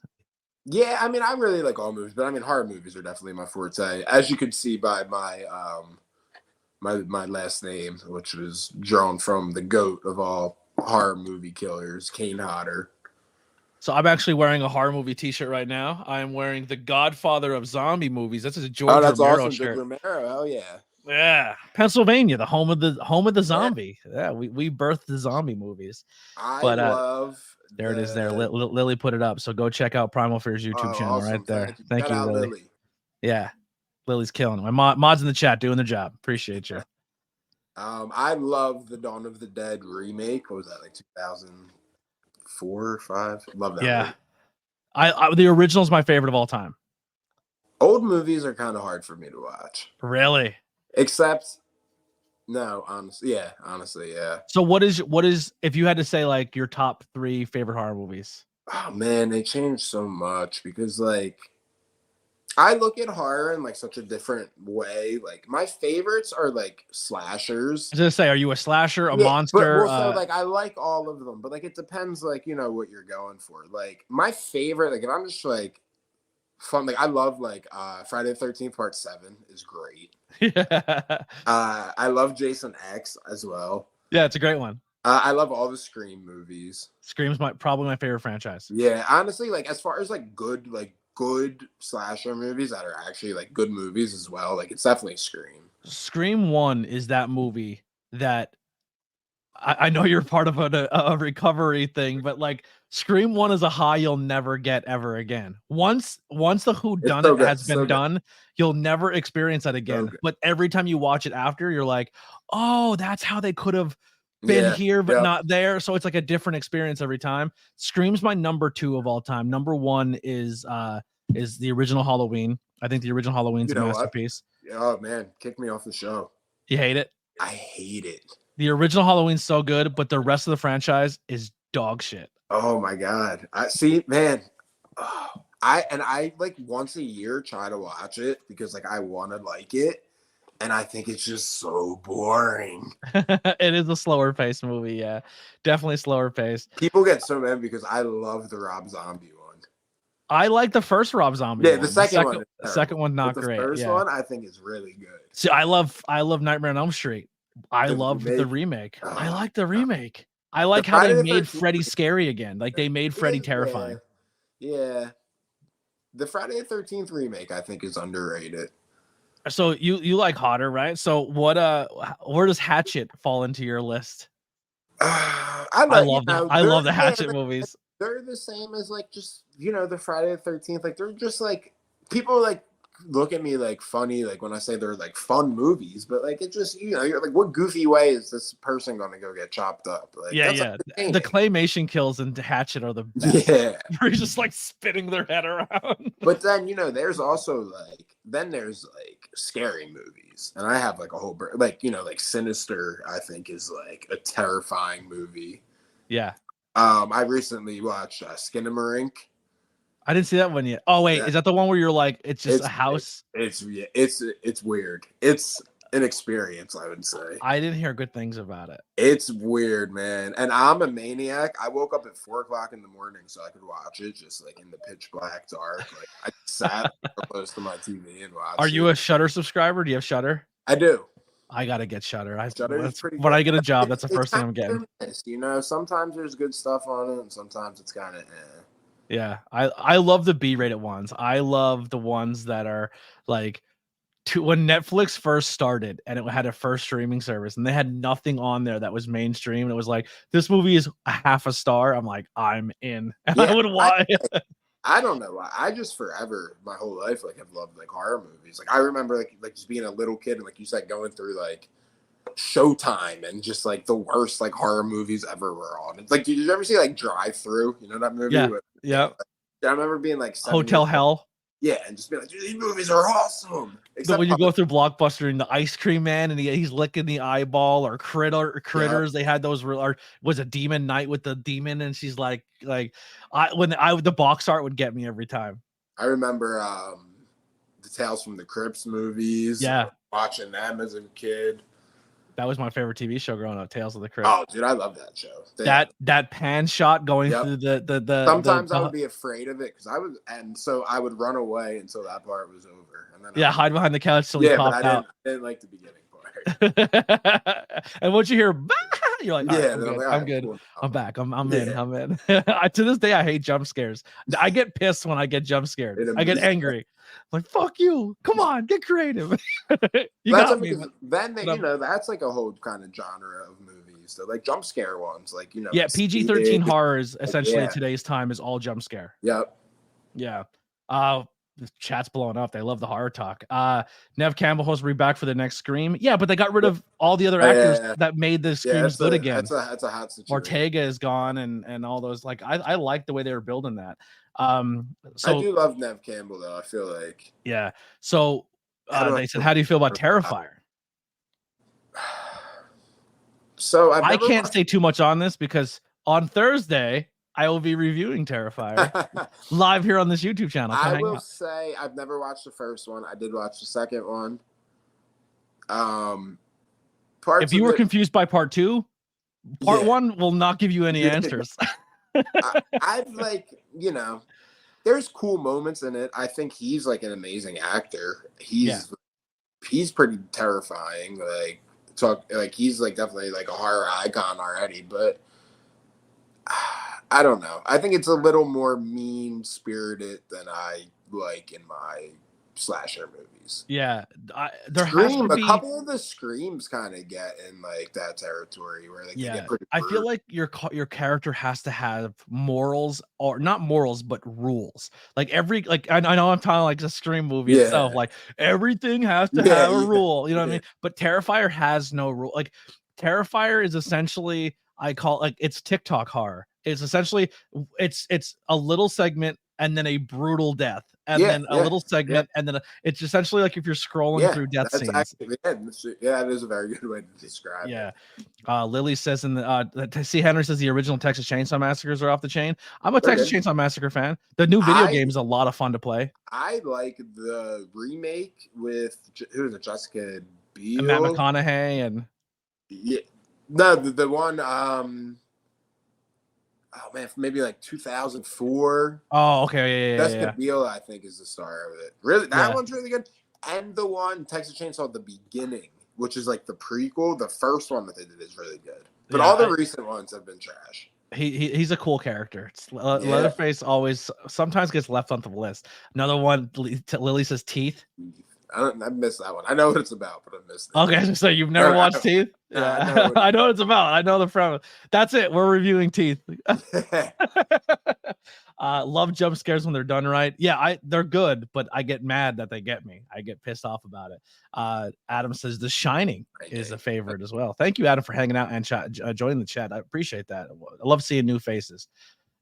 Yeah, I mean, I really like all movies, but I mean, horror movies are definitely my forte, as you can see by my my last name, which was drawn from the GOAT of all horror movie killers, Kane Hodder. So I'm actually wearing a horror movie T-shirt right now. I am wearing the Godfather of zombie movies. That's a George Romero awesome, shirt. Romero, hell yeah. Yeah, Pennsylvania, the home of the zombie. Yeah, we birthed the zombie movies. I love. There it is. There, Lily put it up. So go check out Primal Fear's YouTube channel right there. Thank you, Lily. Yeah, Lily's killing it. My mods in the chat doing the job. Appreciate you. I love the Dawn of the Dead remake. What was that, like 2004 or 5? Love that. Yeah, I the original is my favorite of all time. Old movies are kind of hard for me to watch. Really? Except, no, honestly, yeah. So what is if you had to say like your top 3 favorite horror movies? Oh man, they changed so much because like I look at horror in like such a different way. Like my favorites are like slashers. I was gonna say, are you a slasher, a monster? So like I like all of them, but like it depends, like what you're going for. Like my favorite, like if I'm just like fun, like I love like Friday the 13th Part 7 is great. Yeah. I love Jason X as well. Yeah, it's a great one. I love all the Scream movies. Scream's probably my favorite franchise. Yeah, honestly, like as far as like good slasher movies that are actually like good movies as well, like it's definitely Scream. Scream 1 is that movie that I know you're part of a recovery thing, but like Scream 1 is a high you'll never get ever again. Once the whodunit has been done, you'll never experience that again. But every time you watch it after, you're like, oh, that's how they could have been here, but not there. So it's like a different experience every time. Scream's my number 2 of all time. Number 1 is the original Halloween. I think the original Halloween's a masterpiece. Oh man, kick me off the show. You hate it? I hate it. The original Halloween's so good, but the rest of the franchise is dog shit. Oh my god! I see, man. I like once a year try to watch it because like I want to like it, and I think it's just so boring. It is a slower paced movie, yeah, definitely slower paced. People get so mad because I love the Rob Zombie one. I like the first Rob Zombie. Yeah, the second one. The second one not great. The first one I think is really good. See, I love Nightmare on Elm Street. I love the remake. I like the remake. I like how they made Freddy scary again. Like they made Freddy terrifying. Yeah. The Friday the 13th remake I think is underrated. So you like Hodder, right? So what where does Hatchet fall into your list? I love the Hatchet movies. They're the same as like just the Friday the 13th. Like they're just like people like look at me like funny like when I say they're like fun movies, but like it just you're like, what goofy way is this person gonna go get chopped up? Like, the claymation kills in Hatchet are the best. Yeah, where he's just like spinning their head around. But then there's also there's scary movies, and I have like a whole like Sinister. I think is like a terrifying movie. Yeah. I recently watched Skinamarink. I didn't see that one yet. Oh wait, is that the one where you're like, it's just a house? It's weird. It's an experience, I would say. I didn't hear good things about it. It's weird, man. And I'm a maniac. I woke up at 4:00 in the morning so I could watch it, just like in the pitch black dark. Like I sat close to my TV and watched. Are you a Shudder subscriber? Do you have Shudder? I do. I gotta get Shudder. Pretty when good. I get a job, that's the first thing I'm getting. You know, sometimes there's good stuff on it, and sometimes it's kind of. Yeah, I love the B-rated ones. I love the ones that are like. When Netflix first started and it had a first streaming service and they had nothing on there that was mainstream, and it was like, this movie is a half a star, I'm like, I'm in. And Yeah, I would watch. I don't know why. I just forever, my whole life, like have loved like horror movies. Like I remember like just being a little kid and like you said, going through like Showtime and just like the worst like horror movies ever were on. It's like, did you ever see like Drive Through? You know that movie? Yeah. Yeah. I remember being like Hotel Hell. Yeah, and just be like, dude, these movies are awesome. Except when you go through Blockbuster and the Ice Cream Man and he's licking the eyeball, or critters. Yeah. They had those. Or was a Demon Night with the demon, and she's like the box art would get me every time. I remember the Tales from the Crypts movies. Yeah, watching them as a kid. That was my favorite TV show growing up, Tales of the Crypt. Oh, dude, I love that show. That pan shot going through the. Sometimes I would be afraid of it so I would run away until that part was over, and then hide behind the couch till he popped out. I didn't like the beginning part. And once you hear, you're like, yeah, I'm good. Cool. I'm back. I'm in. I'm in. To this day, I hate jump scares. I get pissed when I get jump scared. I get angry. Like, fuck you. Come on, get creative. You got me. Then that's like a whole kind of genre of movies. So like jump scare ones, like Yeah, PG-13 horrors essentially in today's time is all jump scare. Yep. Yeah. The chat's blowing up. They love the horror talk. Nev Campbell will be back for the next Scream. Yeah, but they got rid of all the other actors that made the Screams good again. That's a hot situation. Ortega is gone, and all those. Like I like the way they were building that. So I do love Nev Campbell though. I feel like So they said, how do you feel about Terrifier? So I can't say too much on this because on Thursday I will be reviewing Terrifier live here on this YouTube channel. I will say I've never watched the first one. I did watch the second one. If you were confused by part 2, part 1 will not give you any answers. I've there's cool moments in it. I think he's like an amazing actor. He's pretty terrifying. He's like definitely like a horror icon already, but I don't know. I think it's a little more mean spirited than I like in my slasher movies. Yeah, there has to be a couple of the Screams kind of get in like that territory where they get pretty. I feel like your character has to have morals, or not morals, but rules. Like I know I'm talking like the Scream movie itself. Like everything has to have a rule. You know what I mean? But Terrifier has no rule. Like Terrifier is essentially, I call it, like, it's TikTok horror. It's essentially it's a little segment and then a brutal death. And then a little segment, and then it's essentially like if you're scrolling through death scenes. That is a very good way to describe it. Lily says C. Henry says the original Texas Chainsaw Massacres are off the chain. I'm a Texas Chainsaw Massacre fan. The new video game is a lot of fun to play. I like the remake with who is it? Jessica Biel, and Matt McConaughey, and the one. Oh man, maybe like 2004. Oh, okay, Jessica Biel, I think, is the star of it. Really, that one's really good. And the one Texas Chainsaw, the beginning, which is like the prequel, the first one that they did is really good. But all the recent ones have been trash. He's a cool character. Leatherface always sometimes gets left on the list. Another one, Lily says Teeth. I missed that one. I know what it's about, but I missed it. Okay, so you've never watched Teeth? Yeah, I know what it's about. I know the front. That's it. We're reviewing Teeth. Love jump scares when they're done right. Yeah, they're good, but I get mad that they get me. I get pissed off about it. Adam says The Shining is a favorite as well. Thank you, Adam, for hanging out and joining the chat. I appreciate that. I love seeing new faces.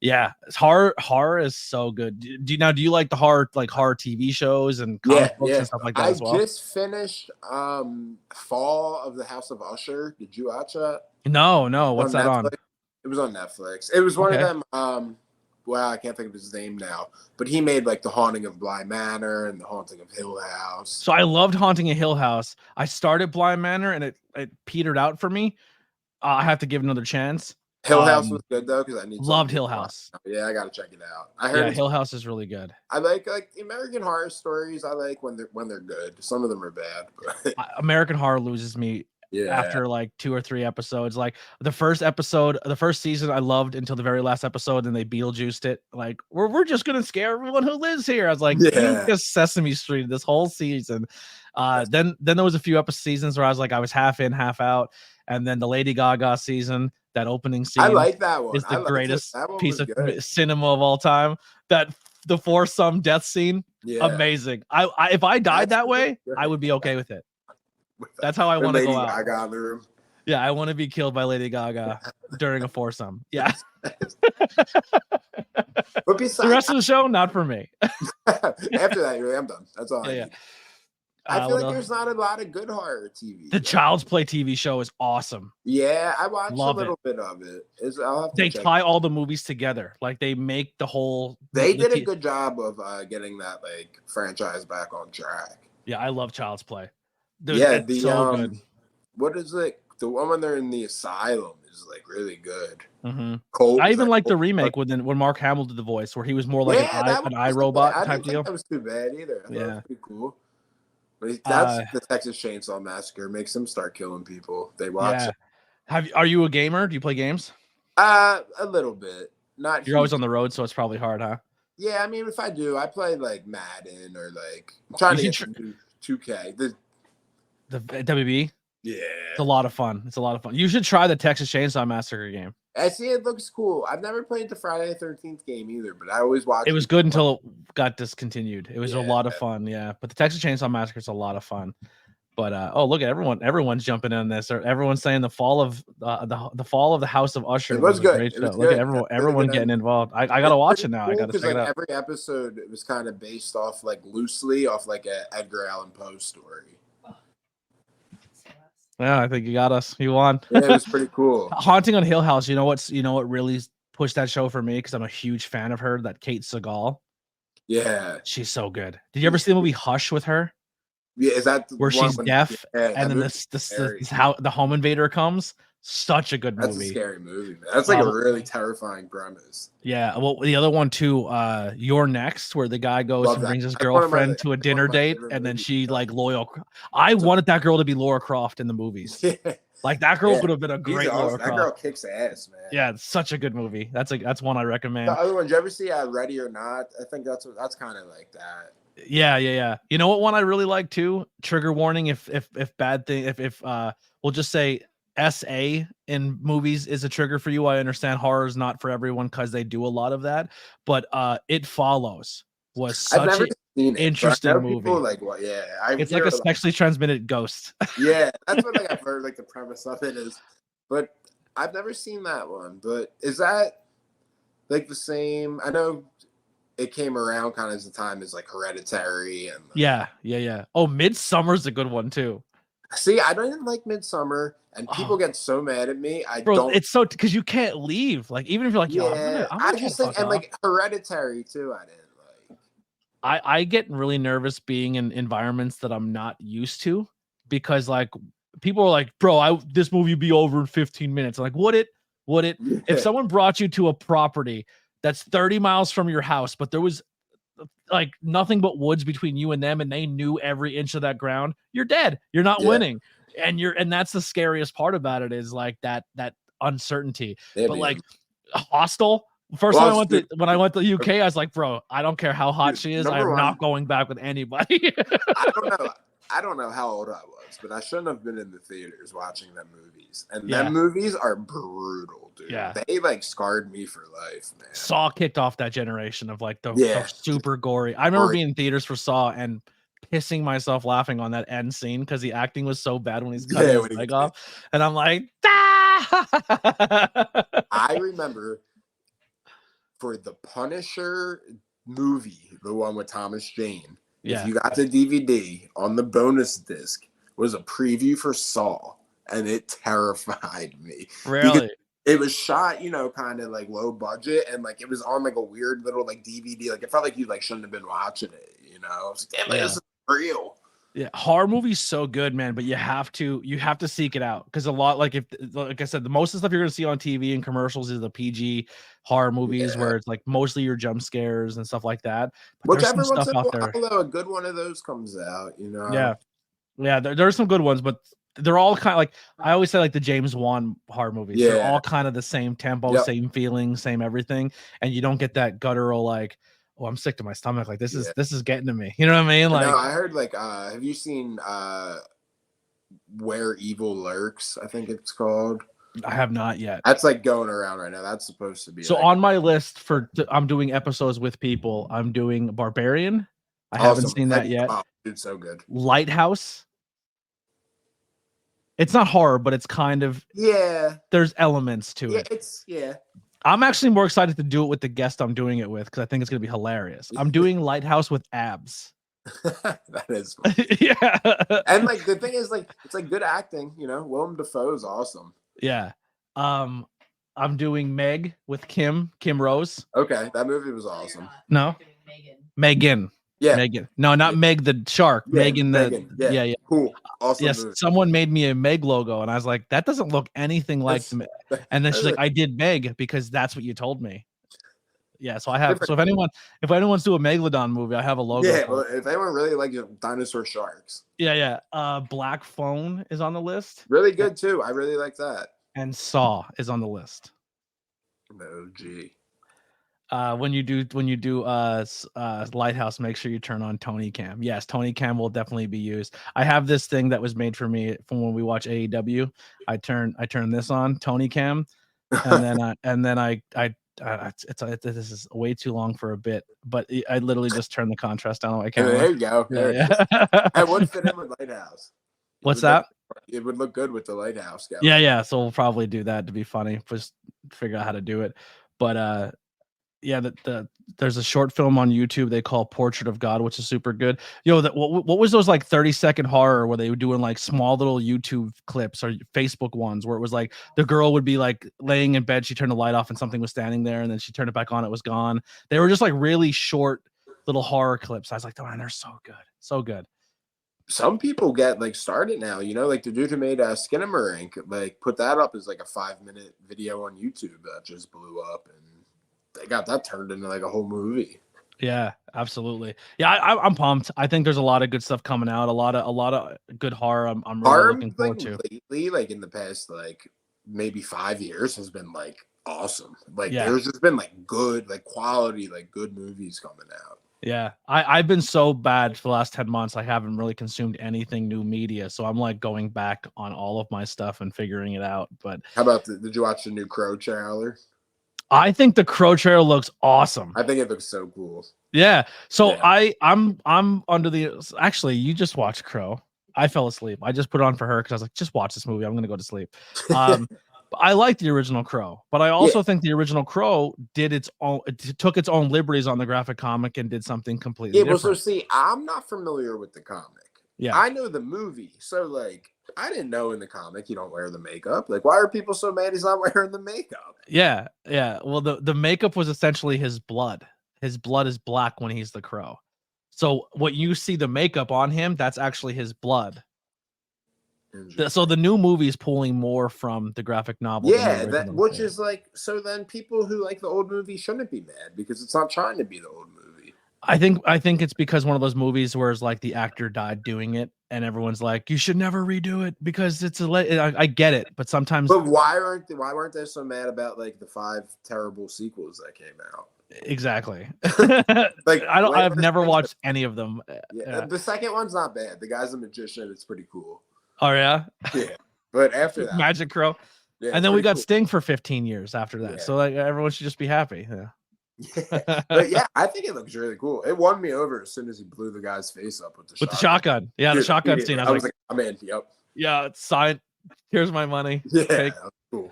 Yeah, horror is so good. Do you like the horror TV shows and comic books and stuff like that as well? I just finished Fall of the House of Usher. Did you watch that? No. What's that on? It was on Netflix. It was one of them I can't think of his name now, but he made like The Haunting of Bly Manor and The Haunting of Hill House. So I loved Haunting of Hill House. I started Bly Manor and it petered out for me. I have to give it another chance. Hill House was good though, because I need loved Hill House. Yeah, I gotta check it out. I heard Hill House is really good. I like American Horror Stories. I like when they're good. Some of them are bad, but American Horror loses me after like 2 or 3 episodes. Like the first season I loved until the very last episode, and they Beetlejuiced it. Like we're just gonna scare everyone who lives here. I was like, you just Sesame Street this whole season. Then there was a few seasons where I was like, I was half in, half out, and then the Lady Gaga season. That opening scene, I like that one. Is the greatest piece of cinema of all time. That the foursome death scene, amazing. If I died that way, I would be okay with it. That's how I want to go out. Lady Gaga in the room. Yeah, I want to be killed by Lady Gaga during a foursome. Yeah. But besides, the rest of the show, not for me. After that, I'm done. That's all I need. I feel like there's not a lot of good horror TV. The Child's Play TV show is awesome. Yeah, I watched a little bit of it. They tie all the movies together. Like they make the whole. They did a good job of getting that like franchise back on track. Yeah, I love Child's Play. It's so good. What is it? The one when they're in the asylum is like really good. Mm-hmm. I even like the remake when Mark Hamill did the voice, where he was more like an iRobot type deal. That was too bad either. I thought it was pretty cool. But that's the Texas Chainsaw Massacre. Makes them start killing people. They watch it. Are you a gamer? Do you play games? A little bit. Not. You're always on the road, so it's probably hard, huh? Yeah, I mean, if I do, I play like Madden or like I'm trying to get new 2K. The WB. Yeah, it's a lot of fun. You should try the Texas Chainsaw Massacre game. I see it looks cool. I've never played the Friday the 13th game either, but I always watch. It was good until it got discontinued. It was a lot of fun, but the Texas Chainsaw Massacre is a lot of fun. But look at everyone's jumping in this. Everyone's saying the fall of the House of Usher was good. Great show. Look at everyone getting involved. I gotta watch it now. I gotta check it out. Every episode it was kind of based off loosely off like a Edgar Allan Poe story. Yeah, I think you got us. You won. Yeah, it was pretty cool. Haunting on Hill House. You know what really pushed that show for me, because I'm a huge fan of her. That Kate Segal. Yeah, she's so good. Did you ever see the movie Hush with her? Yeah, is that where she's deaf and then this how the home invader comes? Such a good movie. That's a scary movie, man. That's like a really terrifying premise. Yeah. Well, the other one too, You're Next, where the guy goes and brings his girlfriend to a dinner date, and then she like loyal. I wanted that girl to be Laura Croft in the movies. Like that girl would have been a great Laura Croft. That girl kicks ass, man. Yeah, it's such a good movie. That's one I recommend. The other one, did you ever see Ready or Not? I think that's kind of like that. Yeah. You know what one I really like too? Trigger warning if bad thing if we'll just say SA in movies is a trigger for you. I understand horror is not for everyone because they do a lot of that, but It Follows was such an interesting movie. It's like a sexually transmitted ghost. Yeah, that's what I've heard. Like the premise of it is, but I've never seen that one. But is that like the same? I know it came around kind of as the time as like Hereditary and yeah. Oh, Midsummer's a good one too. See, I don't even like Midsummer, and people get so mad at me. It's so because you can't leave. Like even if you're like, I just think, and like Hereditary too. I didn't like. I get really nervous being in environments that I'm not used to, because like people are like, bro, this movie would be over in 15 minutes. I'm like, would it? Yeah. If someone brought you to a property that's 30 miles from your house, but there was like nothing but woods between you and them, and they knew every inch of that ground, you're dead. You're not winning. And that's the scariest part about it, is like that uncertainty. But like Hostel, when I went to the UK, I was like, bro, I don't care how hot she is, I'm not going back with anybody. I don't know how old I was, but I shouldn't have been in the theaters watching them movies. And them movies are brutal, dude. Yeah. They like scarred me for life, man. Saw kicked off that generation of like the super gory. I remember being in theaters for Saw and pissing myself laughing on that end scene because the acting was so bad when he's cutting his leg off. And I'm like, I remember for the Punisher movie, the one with Thomas Jane. If you got the DVD, on the bonus disc was a preview for Saw, and it terrified me. Really? It was shot, kind of like low budget, and like it was on like a weird little like DVD. Like it felt like you like shouldn't have been watching it. I was like, damn, this is real. Yeah, horror movies so good, man, but you have to seek it out because a lot, like I said, the most of the stuff you're gonna see on TV and commercials is the PG horror movies where it's like mostly your jump scares and stuff like that. But Which there's every some once stuff in a out there. while, a good one of those comes out. Yeah, there's some good ones, but they're all kind of like I always say, like the James Wan horror movies. Yeah. They're all kind of the same tempo, same feeling, same everything, and you don't get that guttural like, oh, I'm sick to my stomach. Like this is getting to me. You know what I mean? Like, I heard like, have you seen Where Evil Lurks? I think it's called. I have not yet. That's like going around right now. That's supposed to be. So on my list I'm doing episodes with people. I'm doing Barbarian. I haven't seen that yet. Oh, it's so good. Lighthouse. It's not horror, but it's kind of there's elements to it. I'm actually more excited to do it with the guest I'm doing it with because I think it's gonna be hilarious. I'm doing Lighthouse with abs. That is yeah. And like the thing is, like it's like good acting, Willem Dafoe's awesome. Yeah. I'm doing Meg with Kim Rose. Okay, that movie was awesome. No, Megan. Yeah, Megan. No, not Meg the shark. Yeah, Megan yeah. Cool. Awesome. Yes, movie. Someone made me a Meg logo, and I was like, that doesn't look anything like the Meg. And then she's like, I did Meg because that's what you told me. Yeah, so I have. So if anyone's doing a Megalodon movie, I have a logo. Yeah, well, if anyone really likes dinosaur sharks. Yeah. Black Phone is on the list. Really good too. I really like that. And Saw is on the list. OG. When you do Lighthouse, make sure you turn on Tony Cam. Yes, Tony Cam will definitely be used. I have this thing that was made for me from when we watch AEW. I turn this on Tony Cam, and then I this is way too long for a bit, but I literally just turn the contrast down on my camera. There you go. Yeah. I would fit in with Lighthouse. What's that? It would look good with the Lighthouse guy. Yeah. So we'll probably do that to be funny. Just figure out how to do it. But yeah, there's a short film on YouTube they call Portrait of God, which is super good. What was those like 30-second horror where they were doing like small little YouTube clips or Facebook ones where it was like the girl would be like laying in bed, she turned the light off and something was standing there, and then she turned it back on, it was gone. They were just like really short little horror clips. I was like, oh man, they're so good. Some people get like started now, like the dude who made Skinamarink, like put that up as like a 5-minute video on YouTube that just blew up, and they got that turned into like a whole movie. Yeah, absolutely. Yeah, I'm pumped. I think there's a lot of good stuff coming out. A lot of good horror. I'm really looking forward to. Lately, like in the past, like maybe 5 years, has been like awesome. Like there's just been like good, like quality, like good movies coming out. Yeah, I've been so bad for the last 10 months. I haven't really consumed anything new media, so I'm like going back on all of my stuff and figuring it out. But how about did you watch the new Crow trailer? I think the Crow trailer looks awesome. I think it looks so cool. Yeah. So yeah. I'm under the. Actually, you just watched Crow. I fell asleep. I just put it on for her because I was like, just watch this movie. I'm gonna go to sleep. I like the original Crow, but I also think the original Crow did took its own liberties on the graphic comic and did something completely different. Well, so see, I'm not familiar with the comic. Yeah, I know the movie, so like I didn't know in the comic you don't wear the makeup. Like, why are people so mad he's not wearing the makeup? Yeah. Well, the makeup was essentially his blood. His blood is black when he's the Crow. So what you see the makeup on him, that's actually his blood. So the new movie is pulling more from the graphic novel. Yeah, which is like, so then people who like the old movie shouldn't be mad because it's not trying to be the old movie. I think it's because one of those movies where it's like the actor died doing it and everyone's like, you should never redo it because it's I get it, but sometimes. But why weren't they so mad about like the 5 terrible sequels that came out? Exactly. Like I've never watched any of them. Yeah, the second one's not bad. The guy's a magician. It's pretty cool. Oh yeah. Yeah, but after that, Magic Crow. Yeah, and then we got cool. Sting for 15 years after that. Yeah. So like everyone should just be happy. Yeah. But yeah, I think it looks really cool. It won me over as soon as he blew the guy's face up with the shotgun. Yeah, the shotgun scene. I was like, I'm in. Yep. Yeah, it's signed. Here's my money. Yeah, cool.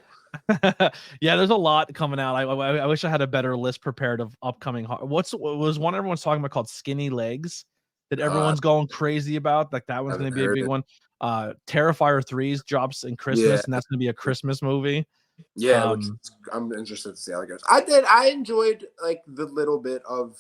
Yeah, there's a lot coming out. I wish I had a better list prepared of upcoming. Was one everyone's talking about called Skinny Legs that everyone's going crazy about? Like that one's going to be a big one. Terrifier 3's drops in Christmas, and that's going to be a Christmas movie. Yeah, which I'm interested to see how it goes. I enjoyed like the little bit of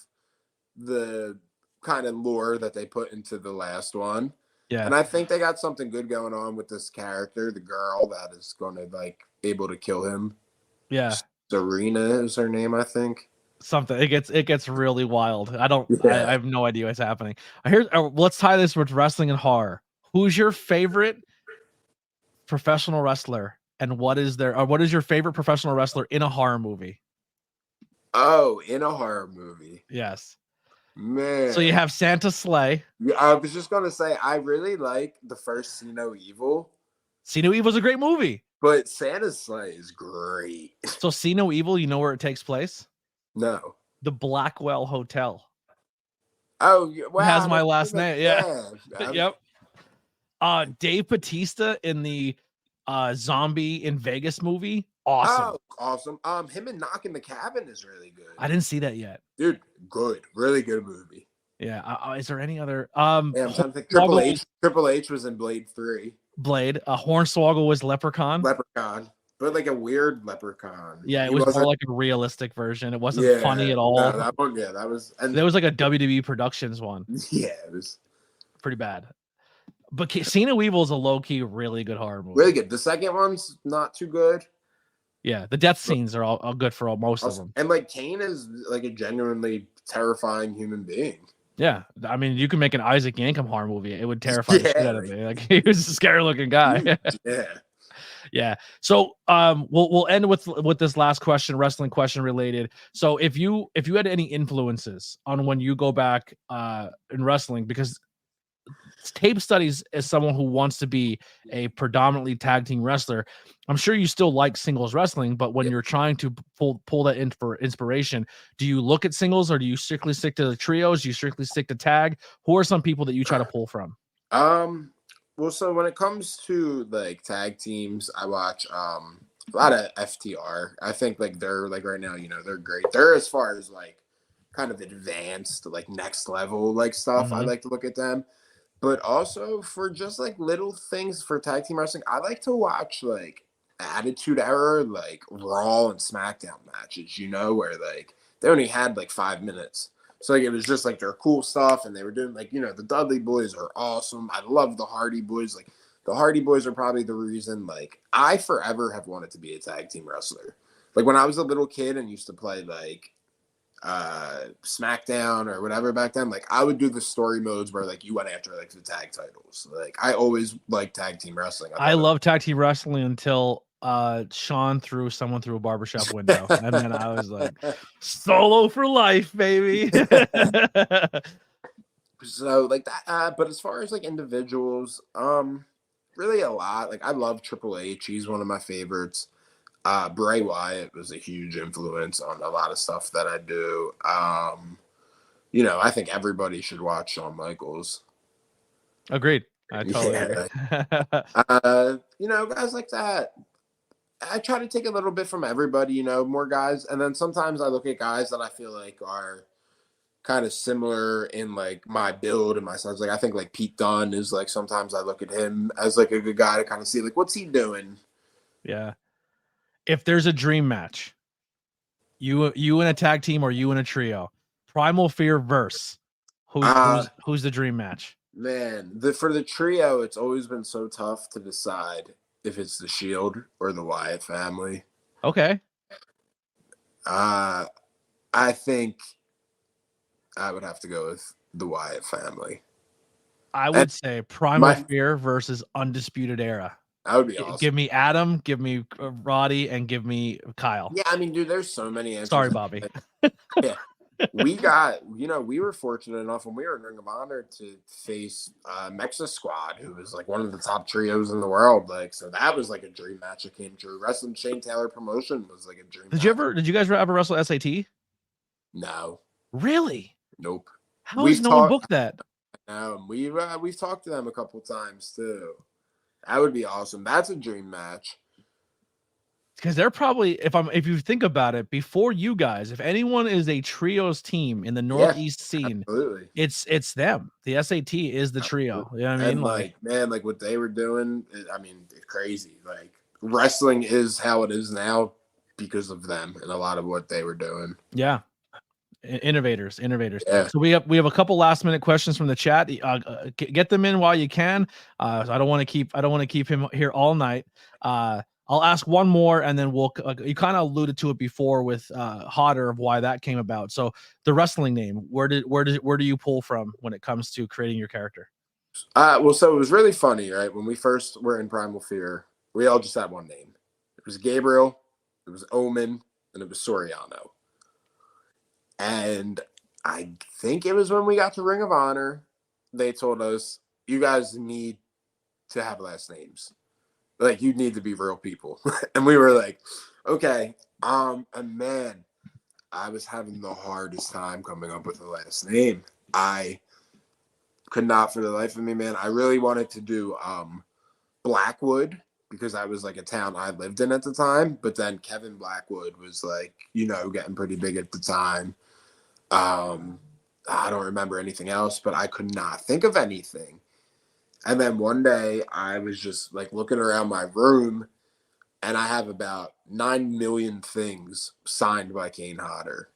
the kind of lore that they put into the last one. Yeah. And I think they got something good going on with this character, the girl that is going to like able to kill him. Yeah. Serena is her name, I think. Something it gets really wild. I have no idea what's happening. Let's tie this with wrestling and horror. Who's your favorite professional wrestler, and what is your favorite professional wrestler in a horror movie? Oh, in a horror movie. Yes. Man. So you have Santa Slay. I was just gonna say I really like the first See No Evil. See No Evil is a great movie. But Santa Slay is great. So See No Evil, you know where it takes place? No. The Blackwell Hotel. Oh, wow. It has my last name. Yeah. Yep. Dave Bautista in the Zombie in Vegas movie. Awesome. Oh, awesome. Him and Knock in the Cabin is really good. I didn't see that yet. Dude, good. Really good movie. Yeah. Is there any other? I'm trying to think. Triple H was in Blade 3. Blade. Hornswoggle was Leprechaun. But like a weird leprechaun. Yeah, it was more like a realistic version. It wasn't funny at all. No, that one, that was. And there was like a WWE Productions one. Yeah, it was pretty bad. But See No Evil is a low-key, really good horror movie. Really good. The second one's not too good. Yeah, the death scenes are all good for most of them. And like Kane is like a genuinely terrifying human being. Yeah, I mean, you can make an Isaac Yankem horror movie. It would terrify the shit out of me. Like, he was a scary-looking guy. Yeah. So, we'll end with this last question, wrestling question related. So, if you had any influences on when you go back in wrestling, because tape studies as someone who wants to be a predominantly tag team wrestler, I'm sure you still like singles wrestling, but when you're trying to pull that in for inspiration, do you look at singles, or do you strictly stick to the trios? Do you strictly stick to tag? Who are some people that you try to pull from? Well, so when it comes to like tag teams, I watch a lot of FTR. I think like they're like right now, they're great. They're as far as like kind of advanced, like next level like stuff. I like to look at them. But also for just like little things for tag team wrestling, I like to watch like Attitude Era, like Raw and SmackDown matches, where like they only had like 5 minutes. So like it was just like their cool stuff, and they were doing like, the Dudley Boys are awesome. I love the Hardy Boys. Like the Hardy Boys are probably the reason like I forever have wanted to be a tag team wrestler. Like when I was a little kid and used to play like SmackDown or whatever back then, like I would do the story modes where like you went after like the tag titles. Like I always liked tag team wrestling. I love tag team wrestling until Sean threw someone through a barbershop window, and then I was like, solo for life, baby. So like that, but as far as like individuals, really a lot. Like I love Triple H. He's one of my favorites. Bray Wyatt was a huge influence on a lot of stuff that I do. I think everybody should watch Shawn Michaels. Agreed. I totally agree. Guys like that. I try to take a little bit from everybody, more guys. And then sometimes I look at guys that I feel like are kind of similar in like my build and my size. Like I think like Pete Dunne is like, sometimes I look at him as like a good guy to kind of see like, what's he doing? Yeah. If there's a dream match, you in a tag team or you in a trio, Primal Fear verse, who's the dream match? Man, for the trio, it's always been so tough to decide if it's the Shield or the Wyatt family. Okay. I think I would have to go with the Wyatt family. I would say Primal Fear versus Undisputed Era. That would be awesome. Give me Adam, give me Roddy, and give me Kyle. Yeah, I mean, dude, there's so many answers. Sorry, Bobby. Yeah. We were fortunate enough when we were in Ring of Honor to face Mexa Squad, who was like one of the top trios in the world. Like, so that was like a dream match that came true. Wrestling Shane Taylor promotion was like a dream match. Did you guys ever wrestle SAT? No. Really? Nope. How has no one booked that? No, we've talked to them a couple times too. That would be awesome. That's a dream match. Because they're probably, if you think about it, before you guys, if anyone is a trios team in the Northeast scene, absolutely. It's them. The SAT is the trio. You know what I mean? Like what they were doing, I mean, it's crazy. Like wrestling is how it is now because of them and a lot of what they were doing. Yeah. Innovators. Yeah. So we have a couple last minute questions from the chat. Get them in while you can. So I don't want to keep him here all night. I'll ask one more, and then we'll. You kind of alluded to it before with Hodder of why that came about. So the wrestling name, where do you pull from when it comes to creating your character? Well, so it was really funny, right? When we first were in Primal Fear, we all just had one name. It was Gabriel, it was Omen, and it was Soriano. And I think it was when we got to Ring of Honor, they told us, you guys need to have last names. Like, you need to be real people. And we were like, okay. And man, I was having the hardest time coming up with the last name. I could not for the life of me, man. I really wanted to do Blackwood because that was like a town I lived in at the time. But then Kevin Blackwood was like, getting pretty big at the time. I don't remember anything else, but I could not think of anything. And then one day I was just like looking around my room and I have about 9 million things signed by Kane Hodder.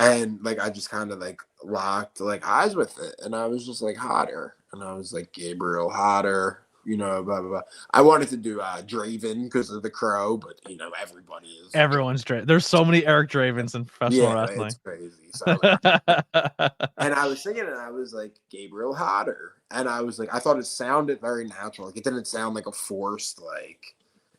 And like, I just kind of like locked like eyes with it. And I was just like Hodder. And I was like Gabriel Hodder, blah, blah, blah. I wanted to do Draven because of the crow, but everybody is. Everyone's Draven. There's so many Eric Dravens in professional wrestling. It's crazy. So, and I was thinking, and I was like Gabriel Hodder, and I was like, I thought it sounded very natural. Like it didn't sound like a forced, like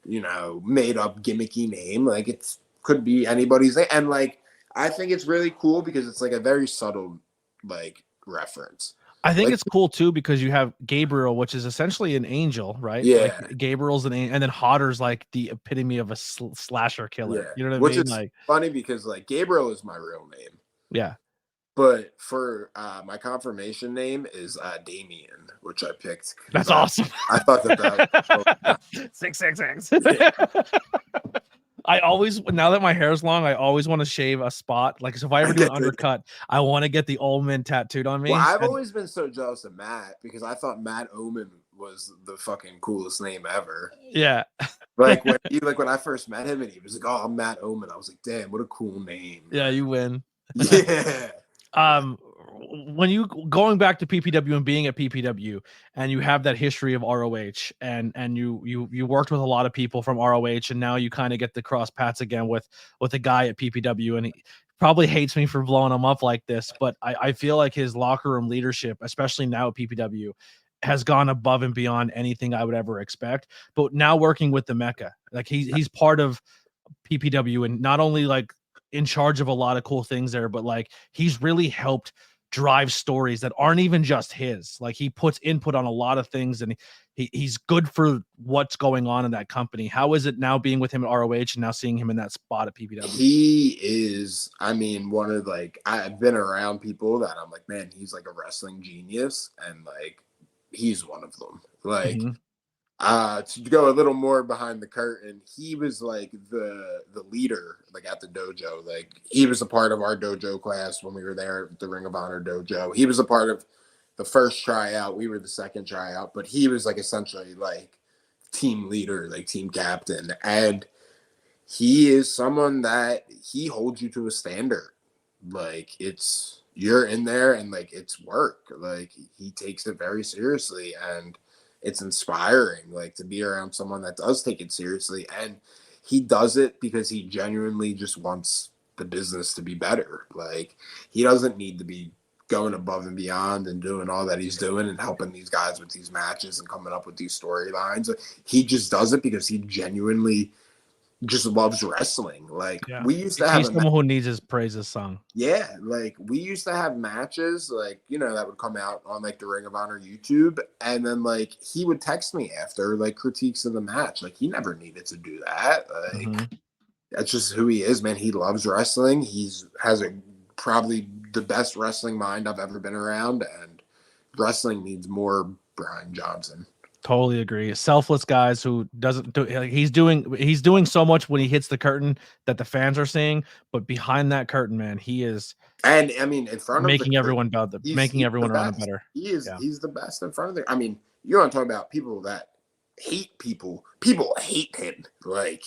made up gimmicky name. Like it could be anybody's name, and like I think it's really cool because it's like a very subtle like reference. I think it's cool too because you have Gabriel, which is essentially an angel, right? Yeah. Like Gabriel's an angel, and then Hodder's like the epitome of a slasher killer. Yeah. You know what I which mean? Is like funny because like Gabriel is my real name. Yeah. But for my confirmation name is Damien, which I picked. That's awesome. I thought that was 666. I always, now that my hair is long, I always want to shave a spot. Like, so if I ever do an undercut, I want to get the Omen tattooed on me. Well, I've always been so jealous of Matt because I thought Matt Omen was the fucking coolest name ever. Yeah. Like when I first met him and he was like, "Oh, I'm Matt Omen." I was like, "Damn, what a cool name." Yeah, you win. Yeah. When you going back to PPW and being at PPW and you have that history of ROH and you worked with a lot of people from ROH and now you kind of get the cross paths again with a guy at PPW, and he probably hates me for blowing him up like this, but I feel like his locker room leadership, especially now at PPW, has gone above and beyond anything I would ever expect. But now working with the Mecca, like he's part of PPW and not only like in charge of a lot of cool things there, but like he's really helped drive stories that aren't even just his. Like he puts input on a lot of things and he's good for what's going on in that company. How is it now being with him at ROH and now seeing him in that spot at PPW? He is, I mean, one of like, I've been around people that I'm like, man, he's like a wrestling genius. And like, he's one of them. Like, to go a little more behind the curtain, he was like the leader, like at the dojo. Like he was a part of our dojo class when we were there at the Ring of Honor dojo. He was a part of the first tryout. We were the second tryout, but he was like essentially like team leader, like team captain. And he is someone that he holds you to a standard. Like you're in there and like it's work. Like he takes it very seriously and it's inspiring, like to be around someone that does take it seriously, and he does it because he genuinely just wants the business to be better. Like he doesn't need to be going above and beyond and doing all that he's doing and helping these guys with these matches and coming up with these storylines. He just does it because he genuinely just loves wrestling. Like we used to have someone who needs his praises sung. Yeah, like we used to have matches like, that would come out on like the Ring of Honor YouTube, and then like he would text me after like critiques of the match. Like he never needed to do that. Like that's just who he is, man. He loves wrestling. Has probably the best wrestling mind I've ever been around, and wrestling needs more Brian Johnson. Totally agree. Selfless guys who doesn't do, like he's doing so much when he hits the curtain that the fans are seeing, but behind that curtain, man, he is. And I mean, in front of making everyone making everyone around him better. He's the best in front of the. I mean, you want to talk about people that hate people. People hate him. Like,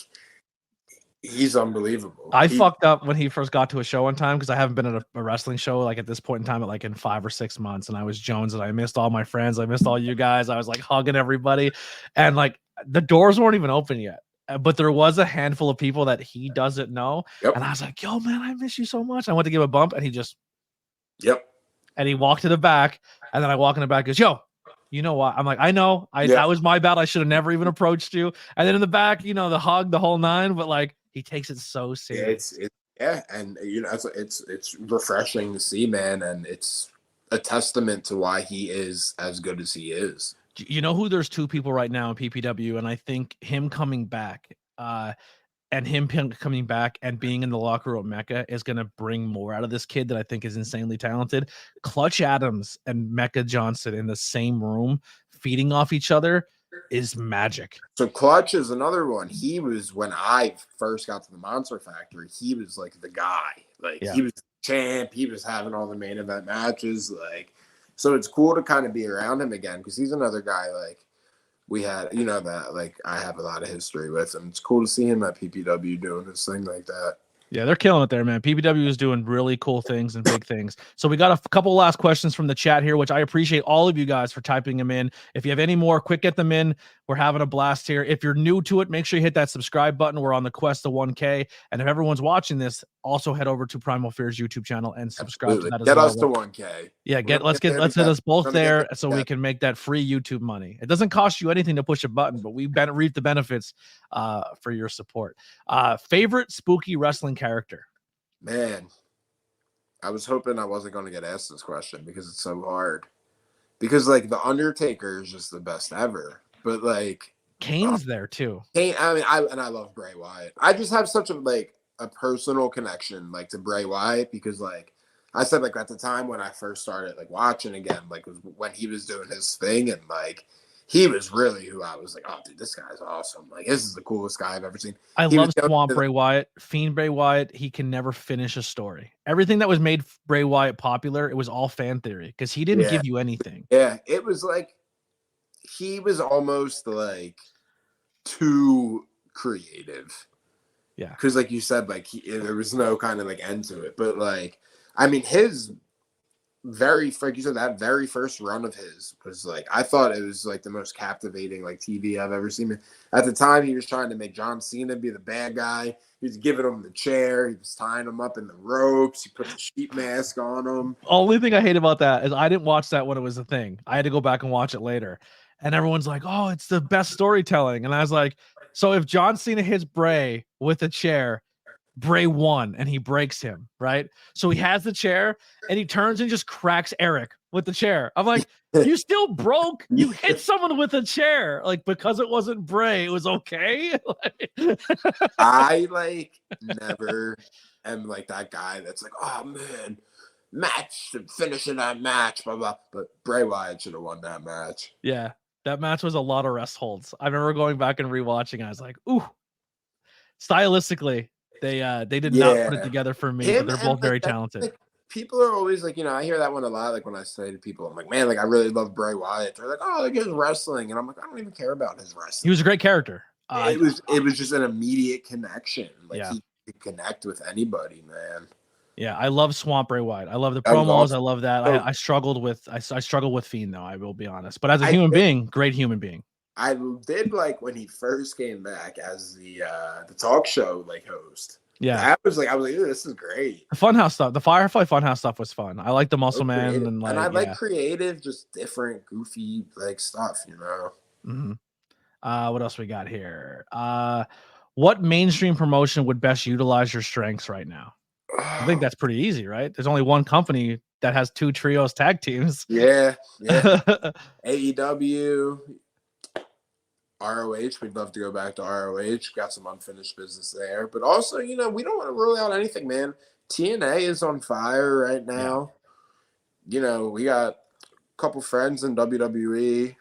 he's unbelievable. I fucked up when he first got to a show one time because I haven't been at a wrestling show like at this point in time, like in 5 or 6 months. And I was Jones and I missed all my friends. I missed all you guys. I was like hugging everybody. And like the doors weren't even open yet. But there was a handful of people that he doesn't know. Yep. And I was like, yo, man, I miss you so much. I went to give a bump and he just. Yep. And he walked to the back. And then I walk in the back and goes, yo, you know what? I'm like, I know. That was my bad. I should have never even approached you. And then in the back, you know, the hug, the whole nine. But like, he takes it so serious. And you know, it's refreshing to see, man. And it's a testament to why he is as good as he is. You know who there's 2 people right now in PPW, and I think him coming back, and him coming back and being in the locker room Mecca is going to bring more out of this kid that I think is insanely talented. Clutch Adams and Mecca Johnson in the same room, feeding off each other, is magic. So Clutch is another one. He was, when I first got to the Monster Factory, he was like the guy. Like, he was the champ. He was having all the main event matches. Like, so it's cool to kind of be around him again because he's another guy like we had, you know, that like I have a lot of history with him. It's cool to see him at PPW doing his thing like that. Yeah, they're killing it there, man. PPW is doing really cool things and big things. So we got a couple last questions from the chat here, which I appreciate all of you guys for typing them in. If you have any more, quick get them in. We're having a blast here. If you're new to it, make sure you hit that subscribe button. We're on the quest to 1K. And if everyone's watching this, also head over to Primal Fear's YouTube channel and subscribe to that as well. Get us to 1K. Yeah, let's hit us both there so we can make that free YouTube money. It doesn't cost you anything to push a button, but we reap the benefits for your support. Favorite spooky wrestling character? Man, I was hoping I wasn't going to get asked this question because it's so hard. Because like the Undertaker is just the best ever, but like Kane's there too. Kane, I love Bray Wyatt. I just have such a personal connection like to Bray Wyatt because like I said, like at the time when I first started like watching again, like was when he was doing his thing and like he was really who I was like, oh dude, this guy's awesome. Like this is the coolest guy I've ever seen. I love Swamp Bray Wyatt, Fiend Bray Wyatt. He can never finish a story. Everything that was made Bray Wyatt popular, it was all fan theory because he didn't give you anything. Yeah, it was like he was almost like too creative. Yeah, because like you said, like there was no kind of like end to it. But like, I mean, his that very first run of his was like I thought it was like the most captivating like TV I've ever seen. At the time, he was trying to make John Cena be the bad guy. He was giving him the chair. He was tying him up in the ropes. He put the sheet mask on him. Only thing I hate about that is I didn't watch that when it was a thing. I had to go back and watch it later. And everyone's like, oh, it's the best storytelling. And I was like, so if John Cena hits Bray with a chair, Bray won and he breaks him, right? So he has the chair and he turns and just cracks Eric with the chair. I'm like, you still broke? You hit someone with a chair. Like, because it wasn't Bray, it was okay. I like never am like that guy that's like, oh man, match, finishing that match, blah, blah. But Bray Wyatt should have won that match. Yeah. That match was a lot of rest holds. I remember going back and rewatching. I was like, ooh, stylistically, they did not put it together for me, but they're both very talented. Like, people are always like, you know, I hear that one a lot. Like when I say to people, I'm like, man, like I really love Bray Wyatt. They're like, oh, like his wrestling. And I'm like, I don't even care about his wrestling. He was a great character. It was just an immediate connection. Like he could connect with anybody, man. Yeah, I love Swamp Bray Wyatt. I love the promos. Awesome. I love that. I struggled with Fiend though. I will be honest, but as a human being, great human being. I did like when he first came back as the talk show like host. Yeah, I was like, this is great. The Funhouse stuff, the Firefly Funhouse stuff was fun. I like the Muscle Man and I like creative, just different, goofy like stuff, you know. Mm-hmm. What else we got here? What mainstream promotion would best utilize your strengths right now? I think that's pretty easy, right? There's only one company that has 2 trios tag teams. Yeah. AEW, ROH. We'd love to go back to ROH. Got some unfinished business there. But also, you know, we don't want to rule out anything, man. TNA is on fire right now. Yeah. You know, we got a couple friends in WWE.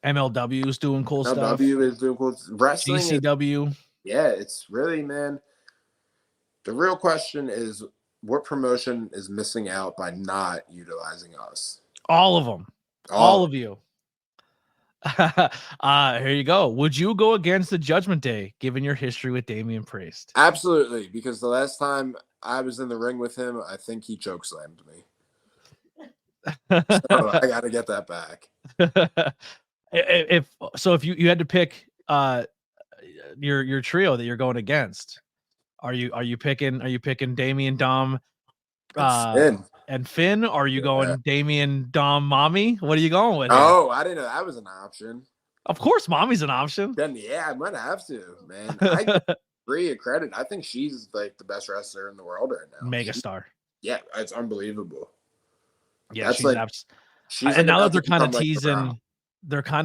MLW is doing cool stuff. MLW is doing cool. Wrestling. GCW. It's really, man. The real question is, what promotion is missing out by not utilizing us? All of them. All of you. Here you go. Would you go against the Judgment Day, given your history with Damian Priest? Absolutely, because the last time I was in the ring with him, I think he chokeslammed me. So I got to get that back. If you had to pick your trio that you're going against, are you picking Damian, Dom, and Finn? Or are you going Damian, Dom, Mommy? What are you going with? Oh, I didn't know that was an option. Of course, Mommy's an option. Then yeah, I might have to, man. I give Rhea credit. I think she's like the best wrestler in the world right now. Megastar. Yeah, it's unbelievable. Yeah, that's she's like, and now that they're kind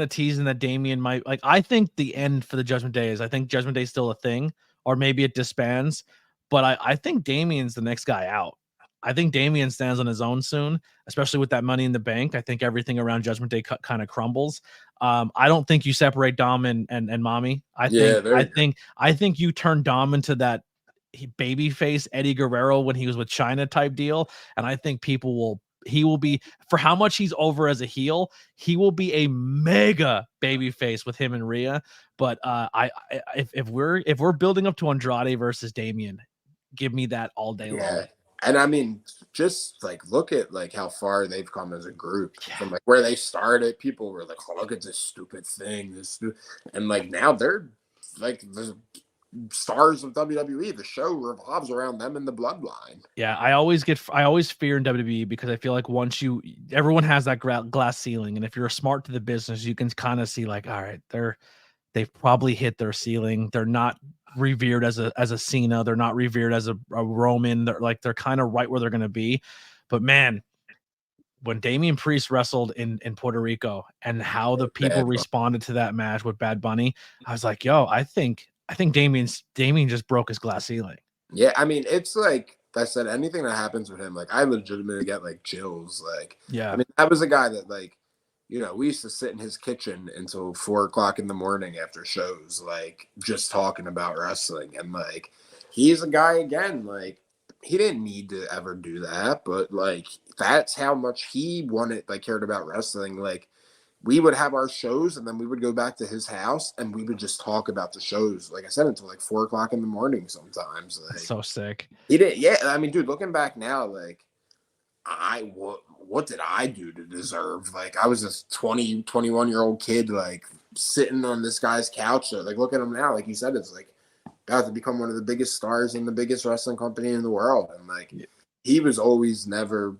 of teasing, that Damian might, like, I think the end for the Judgment Day is, I think Judgment Day is still a thing, or maybe it disbands, but I think Damian's the next guy out. I think Damian stands on his own soon, especially with that Money in the Bank. I think everything around Judgment Day kind of crumbles. I don't think you separate Dom and Mommy. I think you turn Dom into that baby face Eddie Guerrero when he was with China type deal, and I think he will be, for how much he's over as a heel, he will be a mega baby face with him and Rhea. But if we're building up to Andrade versus Damian, give me that all day long. And I mean, just like look at like how far they've come as a group from like where they started. People were like, "Oh, look at this stupid thing," and like now they're like the stars of WWE. The show revolves around them and the bloodline. Yeah, I always fear in WWE because I feel like everyone has that glass ceiling, and if you're smart to the business, you can kind of see like, all right, they've probably hit their ceiling. They're not revered as a Cena. They're not revered as a Roman. They're kind of right where they're going to be. But man, when Damian Priest wrestled in Puerto Rico and how the people responded to that match with Bad Bunny, I was like, yo, I think Damian just broke his glass ceiling. Yeah, I mean, it's like I said, anything that happens with him, like I legitimately get like chills. Like, yeah, I mean, that was a guy that like, you know, we used to sit in his kitchen until 4:00 in the morning after shows, like just talking about wrestling. And like, he's a guy again, like he didn't need to ever do that, but like, that's how much he wanted, like cared about wrestling. Like we would have our shows and then we would go back to his house and we would just talk about the shows. Like I said, until like 4:00 in the morning sometimes. Like, so sick. He did. Yeah. I mean, dude, looking back now, like what did I do to deserve? Like I was this 21-year-old kid, like sitting on this guy's couch. So, like look at him now. Like you said, it's like about to become one of the biggest stars in the biggest wrestling company in the world. And like he was always never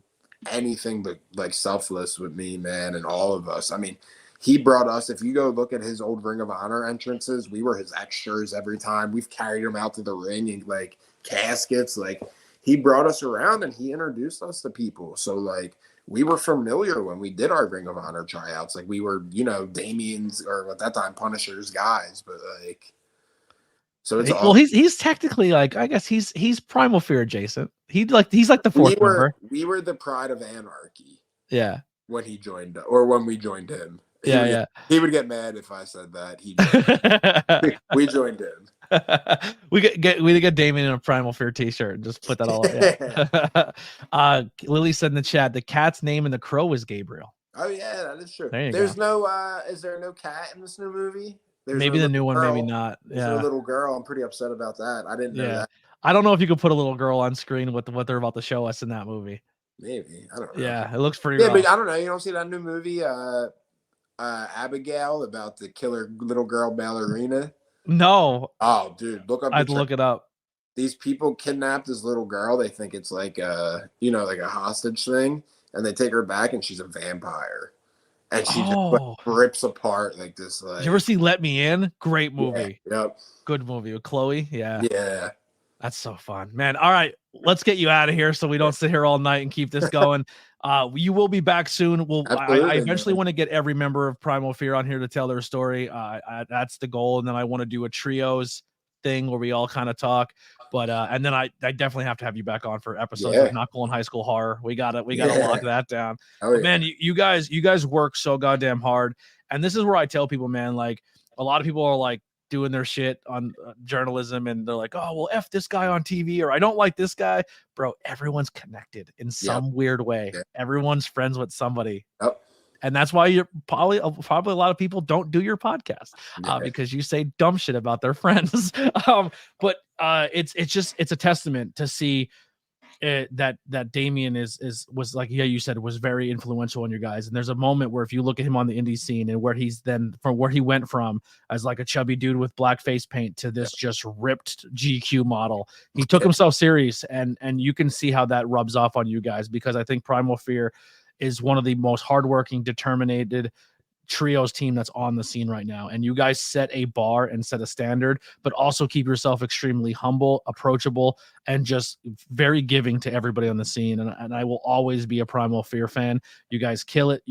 anything but like selfless with me, man, and all of us. I mean, he brought us, if you go look at his old Ring of Honor entrances, we were his extras every time. We've carried him out to the ring in like caskets. Like he brought us around and he introduced us to people. So like we were familiar when we did our Ring of Honor tryouts. Like we were, you know, Damien's, or at that time Punisher's guys, but like, so it's he's technically like, I guess he's Primal Fear adjacent. He's like the fourth member. We were the Pride of Anarchy. Yeah. When he joined, or when we joined him. He would get mad if I said that. We joined him. we get Damien in a Primal Fear t-shirt and just put that all up. Lily said in the chat, the cat's name in The Crow is Gabriel. Oh yeah, that is true. There's is there no cat in this new movie? Maybe the new one, maybe not. There's a little girl. I'm pretty upset about that. I didn't know that. I don't know if you could put a little girl on screen with what they're about to show us in that movie. Maybe. I don't know. Yeah, it looks pretty rough. But I don't know. You don't see that new movie, Abigail, about the killer little girl ballerina? No. Oh, dude, look up. I'd look it up. These people kidnapped this little girl. They think it's like like a hostage thing, and they take her back, and she's a vampire. And she just like, rips apart like this. Like, you ever see Let Me In? Great movie. Yeah, yep. Good movie with Chloe. Yeah. Yeah. That's so fun, man. All right, let's get you out of here so we don't sit here all night and keep this going. You will be back soon. I eventually want to get every member of Primal Fear on here to tell their story. That's the goal. And then I want to do a trios thing where we all kind of talk. But and then I definitely have to have you back on for episodes of Knuckle and High School Horror. We gotta lock that down. Man, you guys work so goddamn hard. And this is where I tell people, man, like a lot of people are like doing their shit on journalism and they're like, oh, well, F this guy on TV, or I don't like this guy. Bro, everyone's connected in some weird way. Everyone's friends with somebody. And that's why you're probably a lot of people don't do your podcast because you say dumb shit about their friends. But it's a testament to see that Damien was like, yeah, you said, was very influential on you guys. And there's a moment where if you look at him on the indie scene and where he's then from where he went from as like a chubby dude with black face paint to this just ripped GQ model, he took himself serious, and you can see how that rubs off on you guys, because I think Primal Fear is one of the most hardworking, determined trios team that's on the scene right now. And you guys set a bar and set a standard, but also keep yourself extremely humble, approachable, and just very giving to everybody on the scene. And I will always be a Primal Fear fan. You guys kill it.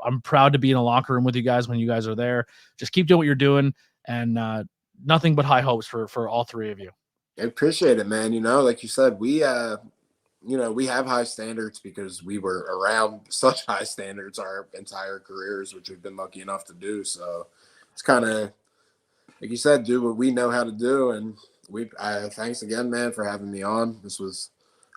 I'm proud to be in a locker room with you guys when you guys are there. Just keep doing what you're doing, and nothing but high hopes for all three of you. I appreciate it, man. Like you said, we have high standards because we were around such high standards our entire careers, which we've been lucky enough to do. So it's kind of, like you said, do what we know how to do. And thanks again, man, for having me on. This was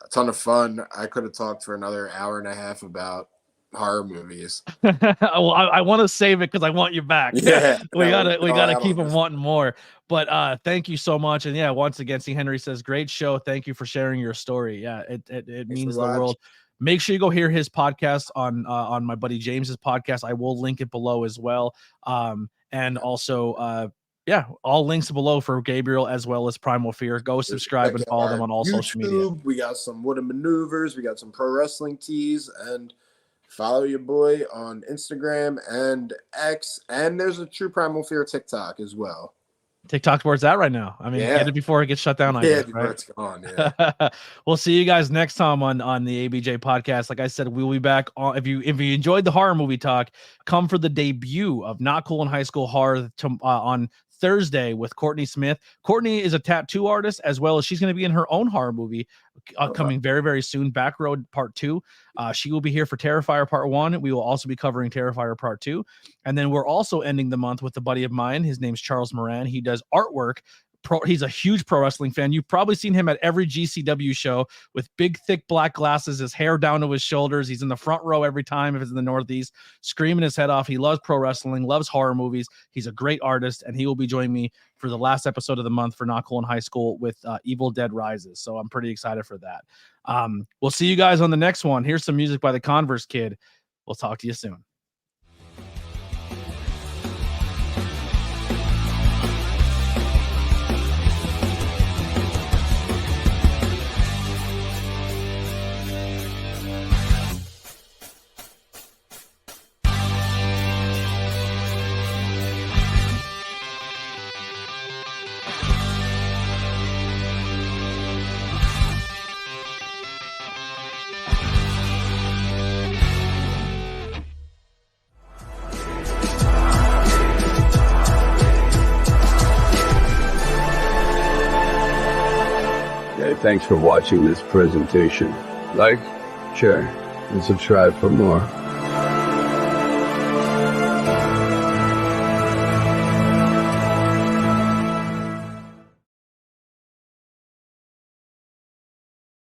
a ton of fun. I could have talked for another hour and a half about horror movies. Well, I want to save it because I want you back. Yeah, we gotta keep them wanting more. But thank you so much. And yeah, once again, C. Henry says, great show. Thank you for sharing your story. Yeah, it means the world. Make sure you go hear his podcast on my buddy James's podcast. I will link it below as well. And also all links below for Gabriel as well as Primal Fear. Go subscribe and follow them on all social media. We got some Wooden Maneuvers. We got some pro wrestling tees, and follow your boy on Instagram and X. And there's a True Primal Fear TikTok as well. TikTok's where it's at right now. I mean, get it before it gets shut down. Before it's gone. Yeah. We'll see you guys next time on the ABJ podcast. Like I said, we'll be back on. If you enjoyed the horror movie talk, come for the debut of Not Cool in High School Horror on Thursday with Courtney Smith. Courtney is a tattoo artist, as well as she's going to be in her own horror movie coming very, very soon. Back Road Part 2. She will be here for Terrifier Part 1. We will also be covering Terrifier Part 2. And then we're also ending the month with a buddy of mine. His name's Charles Moran. He does artwork. He's a huge pro wrestling fan. You've probably seen him at every GCW show with big, thick black glasses, his hair down to his shoulders. He's in the front row every time if it's in the Northeast, screaming his head off. He loves pro wrestling, loves horror movies. He's a great artist, and he will be joining me for the last episode of the month for Not Cool in High School with Evil Dead Rises. So I'm pretty excited for that. We'll see you guys on the next one. Here's some music by the Converse Kid. We'll talk to you soon. Thanks for watching this presentation. Like, share, and subscribe for more.